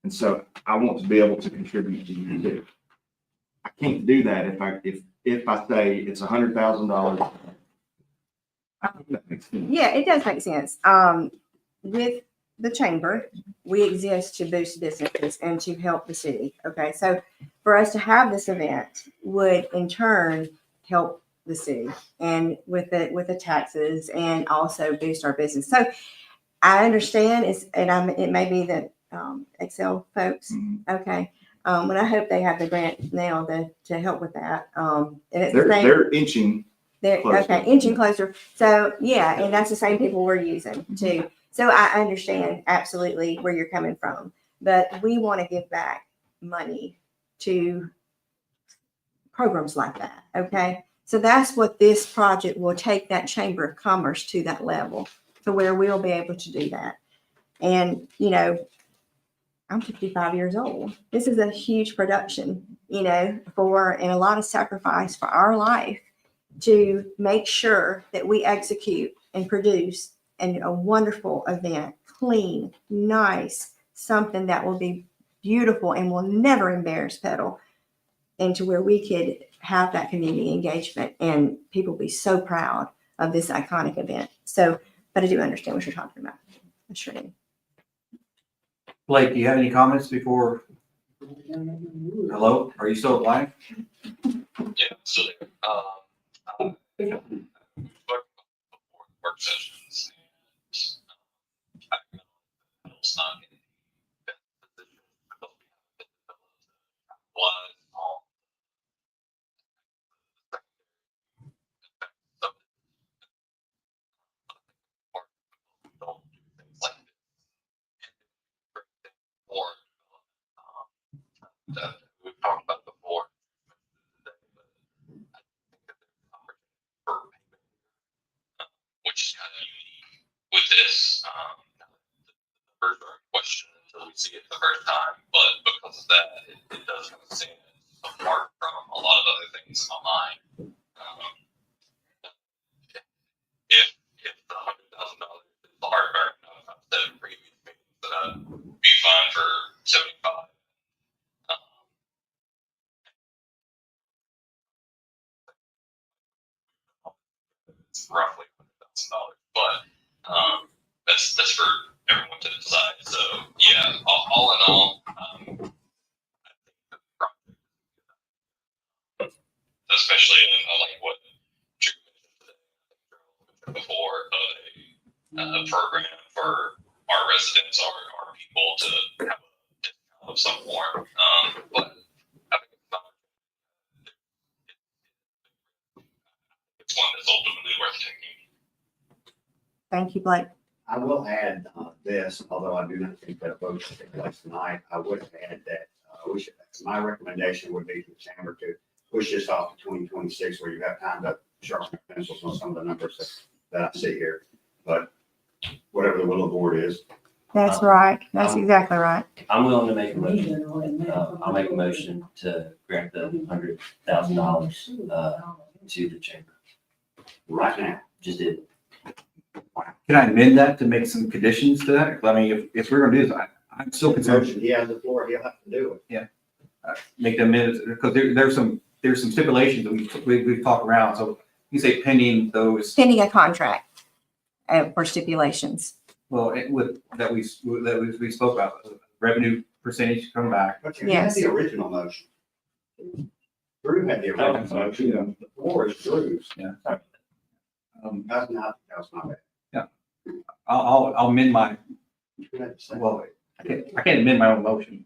And so I want to be able to contribute to you too. I can't do that if I say it's $100,000. Yeah, it does make sense. With the chamber, we exist to boost businesses and to help the city. Okay, so for us to have this event would in turn help the city and with the taxes and also boost our business. So I understand it may be the Excel folks. Okay. But I hope they have the grant now to help with that. And it's they're inching. Inching closer. So yeah, and that's the same people we're using too. So I understand absolutely where you're coming from, but we want to give back money to programs like that. Okay. So that's what this project will take, that Chamber of Commerce to that level to where we'll be able to do that. And, you know, I'm 55 years old. This is a huge production, you know, and a lot of sacrifice for our life to make sure that we execute and produce a wonderful event, clean, nice, something that will be beautiful and will never embarrass Petal, and to where we could have that community engagement and people be so proud of this iconic event. So, but I do understand what you're talking about. I sure do. Blake, do you have any comments before? Hello, are you still live? Yeah, so work sessions and it's not in the best position because we have one don't do things like this or that we've talked about before. Which is kind of unique with this. The numbers are in question until we see it the first time, but because of that, it does kind of stand apart from a lot of other things in my mind. If the $100,000 is the hardware, I've said in previous meetings that I'd be fine for 75. It's roughly $100,000. but, that's for everyone to decide. So, yeah, all in all, especially in like what Drew mentioned before, a program for our residents, our people to have a discount of some form. But I think it's one that's ultimately worth taking. Thank you, Blake. I will add this, although I do not think that a vote should take place tonight, I would add that my recommendation would be to the chamber to push this off to 2026, where you have time to sharpen your pencils on some of the numbers that I see here. But whatever the will of the board is. That's right. That's exactly right. I'm willing to make a motion. I'll make a motion to grant the $100,000 to the chamber. Right now. Just did. Can I amend that to make some conditions to that? I mean, if we're gonna do this, I'm still concerned. He has the floor, he'll have to do it. Make them minutes, because there's some stipulations that we've talked around, so you say pending those, Pending a contract for stipulations. well, that we spoke about, revenue percentage coming back. But you had Yes. the original motion. Drew had the original motion, the floor is Drew's. That's not bad. I'll amend my, You had to say. well, I can't amend my own motion.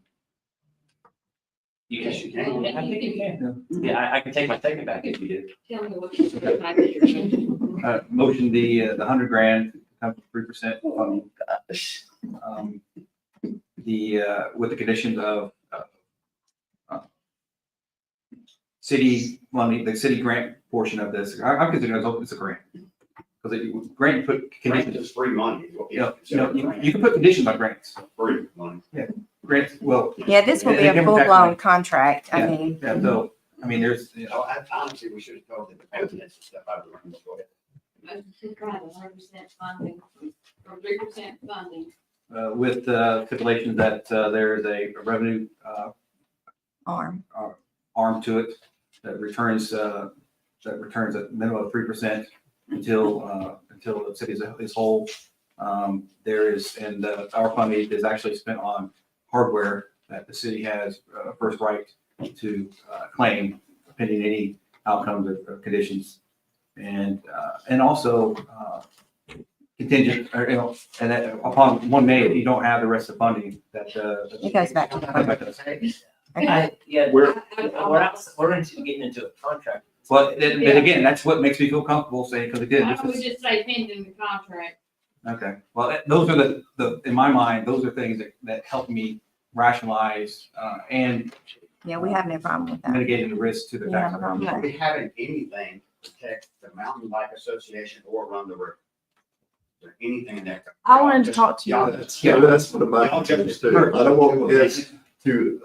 Yes, you can. I think you can. Yeah, I can take my second back if you do. Tell me what you put back in your motion. Motion the $100,000 comes 3% funding. With the conditions of city money, the city grant portion of this. I'm considering it's a grant. Because grant put Grant conditions, is free money. is what you know, consider grant. you can put conditions on grants. Free money. Grants, well, Yeah, this will be They a give them back full-blown money. contract. I Yeah. mean, yeah, so, I mean, there's, Honestly, we should have told the residents and stuff out of the room. Go ahead. Motion to grant 100% funding, or 3% funding. with stipulations that there's a revenue arm. arm to it that returns a minimum of 3% until the city is whole. There is, and our funding is actually spent on hardware that the city has first right to claim pending any outcomes or conditions. And also contingent, or, and that upon one May, if you don't have the rest of the funding, that It goes back to the comes back to us. Yeah, We're- we're into getting into a contract. Well, but again, that's what makes me feel comfortable saying, because again, Why this don't we is, just say pending the contract? okay. Well, those are in my mind, those are things that help me rationalize and Yeah, we have no problem with that. mitigating the risk to the We have a taxpayer. problem with that. We haven't anything to protect the Mountain Bike Association or Run the River. Is there anything in there? I wanted to talk to you. Y'all That's one of my Y'all just- concerns too. I don't want this to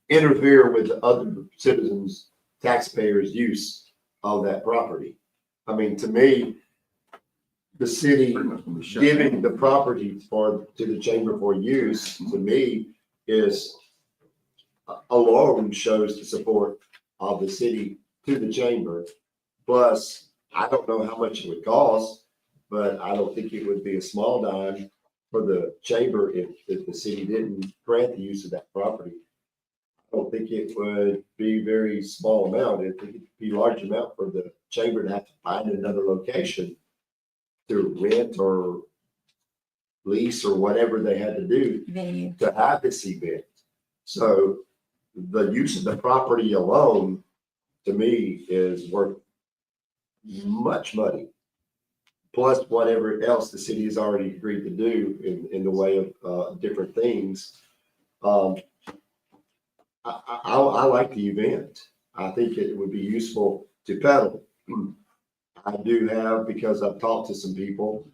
interfere with other citizens, taxpayers' use of that property. I mean, to me, the city giving the property to the chamber for use, to me, is alone shows the support of the city to the chamber. Plus, I don't know how much it would cost, but I don't think it would be a small dime for the chamber if the city didn't grant the use of that property. I don't think it would be very small amount. I think it'd be a large amount for the chamber to have to find another location to rent or lease or whatever they had to do Venue. to have this event. So the use of the property alone, to me, is worth much money. Plus whatever else the city has already agreed to do in the way of different things. I like the event. I think it would be useful to pedal. I do have, because I've talked to some people,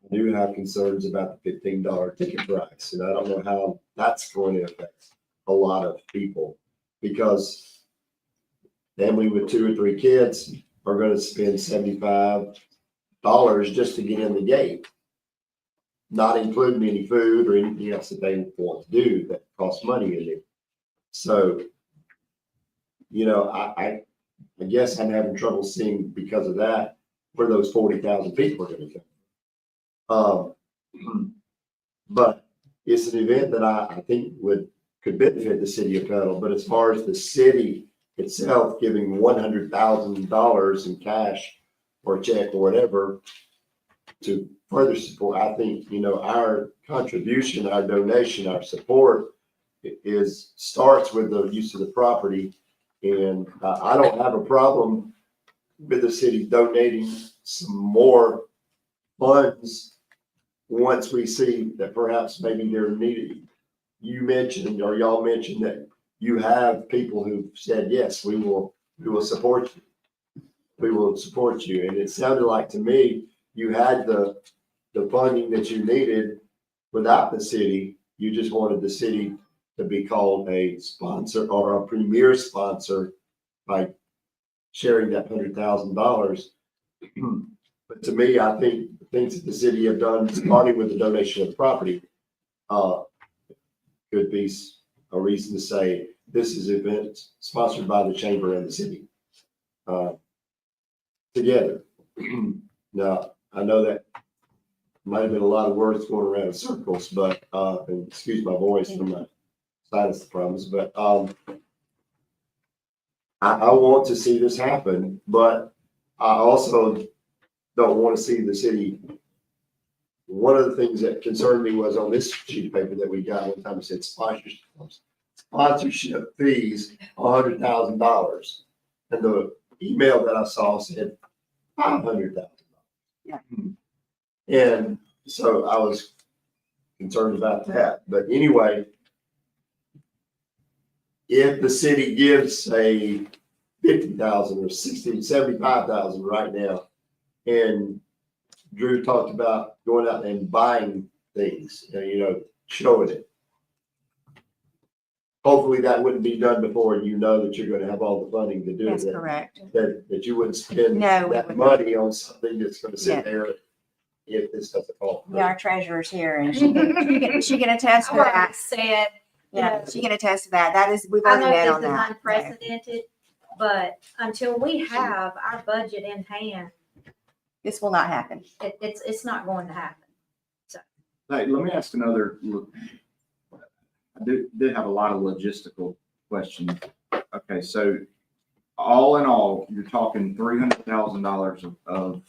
I do have concerns about the $15 ticket price. And I don't know how that's going to affect a lot of people, because family with 2 or 3 kids are going to spend $75 just to get in the gate, not including any food or anything else that they want to do that costs money in it. So, I guess I'm having trouble seeing, because of that, where those 40,000 people are gonna come. But it's an event that I think could benefit the city of Petal, but as far as the city itself giving $100,000 in cash or a check or whatever to further support, I think, our contribution, our donation, our support starts with the use of the property. And I don't have a problem with the city donating some more funds once we see that perhaps maybe they're needed. You mentioned, or y'all mentioned, that you have people who've said, yes, we will support you. We will support you. And it sounded like to me, you had the funding that you needed without the city. You just wanted the city to be called a sponsor or a premier sponsor by sharing that $100,000. But to me, I think the things that the city have done, starting with the donation of the property, could be a reason to say this is an event sponsored by the chamber and the city together. Now, I know that might have been a lot of words going around in circles, but and excuse my voice from my sinus problems, but I want to see this happen, but I also don't want to see the city. One of the things that concerned me was on this sheet of paper that we got one time, it said sponsorship fees, $100,000. And the email that I saw said $500,000. Yeah. And so I was concerned about that. But anyway, if the city gives, say, 50,000 or 60, 75,000 right now, and Drew talked about going out and buying things, showing it. Hopefully that wouldn't be done before that you're going to have all the funding to do That's it. correct. That you wouldn't spend No, we that wouldn't. money on something that's going to Yeah. sit there if this doesn't fall. Yeah, our treasurer's here and she can attest to Like I that. said, Yeah, she can attest to that. That is, we've I already know met this on is that. unprecedented, but until we have our budget in hand, This will not happen. it's not going to happen. Hey, let me ask another, I did have a lot of logistical questions. Okay, so all in all, you're talking $300,000 of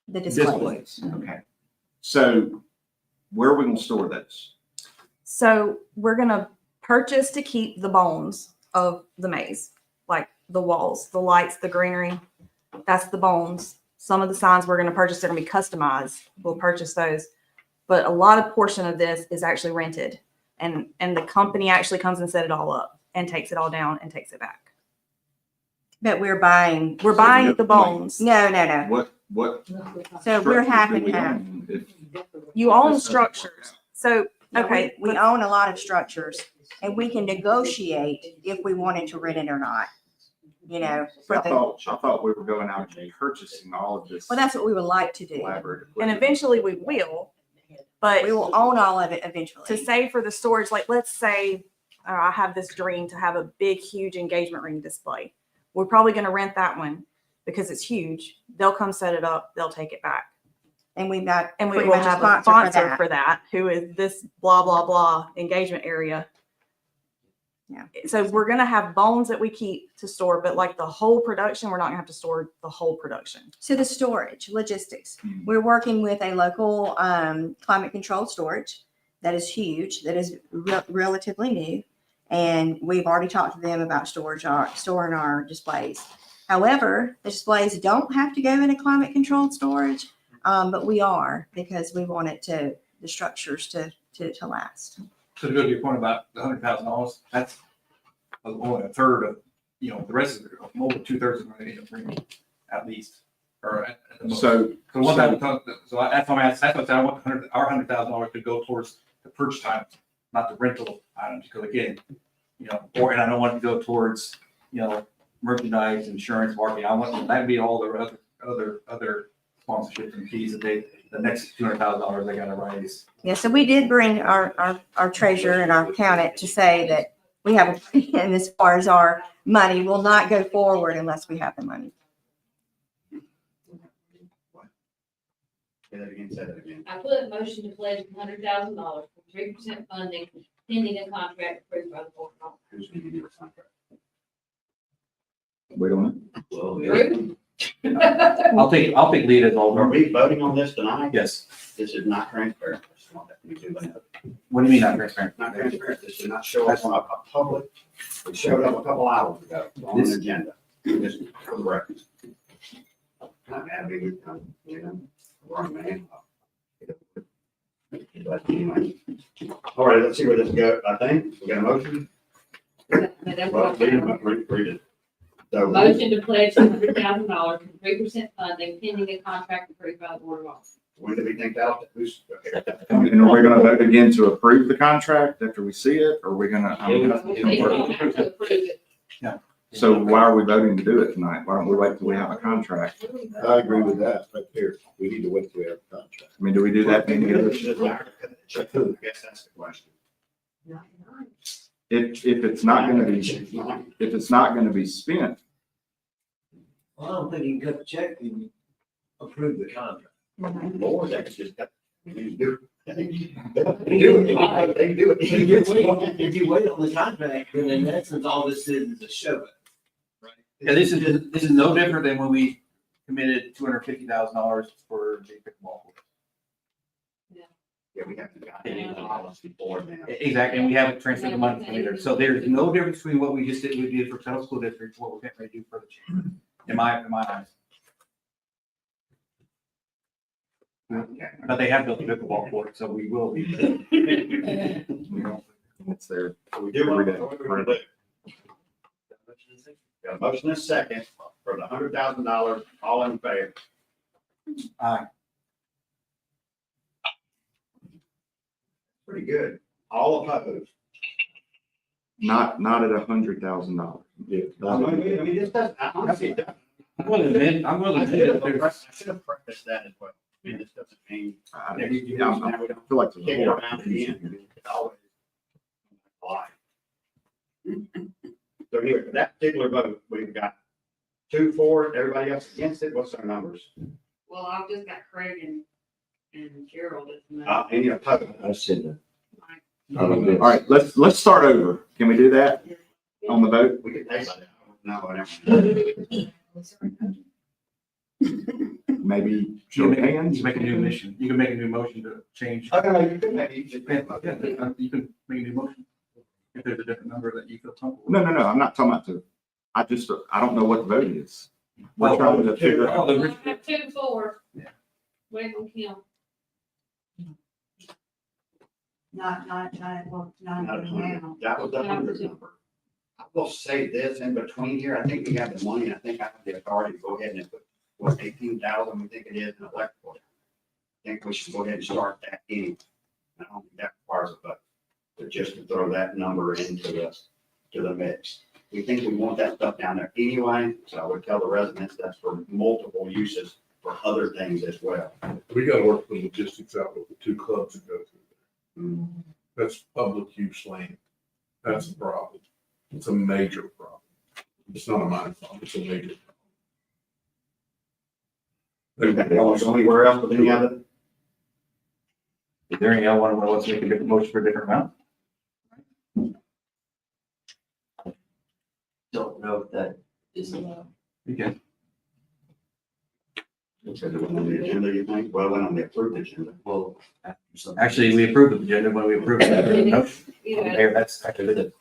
The display. displays. Okay. So where are we gonna store those? So we're gonna purchase to keep the bones of the maze, like the walls, the lights, the greenery. That's the bones. Some of the signs we're gonna purchase, they're gonna be customized. We'll purchase those. But a lot of portion of this is actually rented. And the company actually comes and set it all up and takes it all down and takes it back. But we're buying. We're buying the bones. No, no, no. What? So we're half structures do and we half. own if You own this doesn't work structures. So, Yeah, okay. We own a lot of structures and we can negotiate if we wanted to rent it or not. For I thought we were going out and purchasing all of this well, that's what we would like to do. elaborate And equipment. eventually we will, but We will own all of it eventually. to say for the storage, like let's say I have this dream to have a big, huge engagement ring display. We're probably going to rent that one because it's huge. They'll come set it up. They'll take it back. And we've got And we pretty will much a have a sponsor sponsor for that, who is this blah, blah, blah engagement area. Yeah. So we're going to have bones that we keep to store, but like the whole production, we're not going to have to store the whole production. So the storage, logistics, we're working with a local climate controlled storage that is huge, that is relatively new. And we've already talked to them about storing our displays. However, the displays don't have to go into climate controlled storage, but we are because we want the structures to last. So to go to your point about the $100,000, that's only a third of, the rest of it, more than 2/3 of it, at least, or at the most. So, So one time, so that's why I'm asking, that's what I want our $100,000 to go towards the purchase items, not the rental items, because again, and I don't want it to go towards, merchandise, insurance, marketing. I want that to be all the other sponsorships and fees that the next $200,000 they gotta raise. Yeah, so we did bring our treasurer and our accountant to say that we have a plan as far as our money will not go forward unless we have the money. Say that again, say that again. I put motion to pledge $100,000 for 3% funding pending a contract approved by the board. Who's going to do the contract? Wait on Approved? I'll take lead as Are all. we voting on this tonight? Yes. This is not transparent. I just want that to be clear. What do you mean not transparent? Not transparent. This did not show up on a public. It showed up a couple hours ago on an agenda. This is for the record. Not happy with, you know, wrong man. But anyway. All right, let's see where this goes. I think we got a motion. Well, read it. So, Motion to pledge $100,000 for 3% funding pending a contract approved by the board of aldermen. when do we think that'll, who's, okay. And are we gonna vote again to approve the contract after we see it, or are we gonna? They don't have to approve it. So why are we voting to do it tonight? Why don't we wait till we have a contract? I agree with that right there. We need to wait till we have a contract. I mean, do we do that? I guess that's the question. If it's not gonna be, if it's not gonna be spent, Well, I don't think you can cut the check and approve the contract. Lord, that's just, they do it. They do it. If you wait on the contract, then in essence, all this is a show. Right? Yeah, this is no different than when we committed $250,000 for the pickleball court. Yeah, we haven't got any policy before now. Exactly, and we haven't transferred the money from either. So there's no difference between what we just did, we did for Kettle School District, what we're getting ready to do for the chamber, in my eyes. But they have built a pickleball court, so we will be. it's there. So we do want to, what we're gonna do. Got a motion and a second for the $100,000, all in favor? Aye. Pretty good. All opposed? Not at $100,000. Yeah. I mean, this doesn't, I honestly, I'm willing to admit, I should have prefaced that as well. I mean, this doesn't mean. I feel like Kick it around again. It's always lie. So anyway, for that particular vote, we've got 2 for it, everybody else against it. What's our numbers? Well, I've just got Craig and Gerald at the moment. Any opposed? I said that. All right, let's start over. Can we do that on the vote? We could take that. No, whatever. Maybe You show can make, hands? you make a new mission, you can make a new motion to change. Okay, you can maybe. You can make a new motion, if there's a different number that you feel comfortable. with. No, I'm not talking about I don't know what the vote is. We're trying to figure out. I have 2 for. Yeah. Wait on Kim. Not That was the 100 number. I will say this in between here, I think we have the money, I think I have the authority to go ahead and put, what, 18,000 we think it is in electrical. I think we should go ahead and start that in. I don't think that requires a vote, but just to throw that number into the mix. We think we want that stuff down there anyway, so I would tell the residents that's for multiple uses for other things as well. We gotta work the logistics out with the 2 clubs that go through there. That's public use land. That's a problem. It's a major problem. It's not a minor problem, it's a major problem. Anywhere else with any other? Is there any other one who wants to make a different motion for a different amount? Don't know if that is You can. Because it went on the agenda, you think? Well, it went on the approved agenda. well. Actually, we approved the agenda when we approved the motion. Yeah. There, that's actually the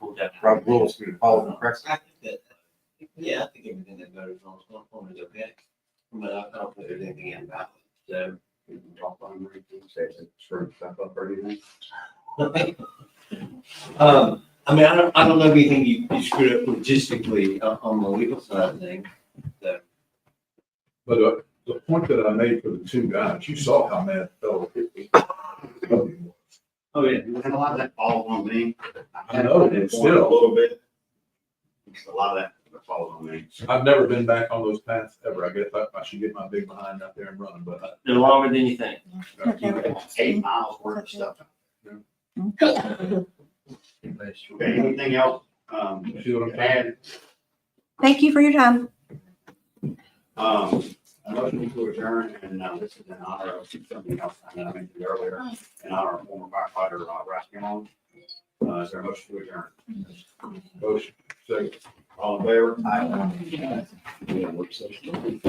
Rob rules, we follow them correctly. I think that, yeah, I think everything that voters on this one is okay. But I don't think there's anything invalid, so. We can talk on everything, say it's screwing stuff up or anything. I mean, I don't know anything you screwed up logistically on the legal side of things. But the point that I made for the 2 guys, you saw how mad the fellow hit me. Oh, yeah, and a lot of that falls on me. I know, it's still- A little bit. A lot of that falls on me. I've never been back on those paths ever. I guess I should get my big behind out there and running, but They're longer than you think. You got 8 miles worth of stuff. Okay, anything else? see what I'm saying? Add, Thank you for your time. I Motion to adjourn, and this is in honor of something else I mentioned earlier, in honor of former firefighter Raskin. Is there a motion to adjourn? Motion, second. All in favor? Yeah, work session.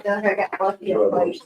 I got lucky.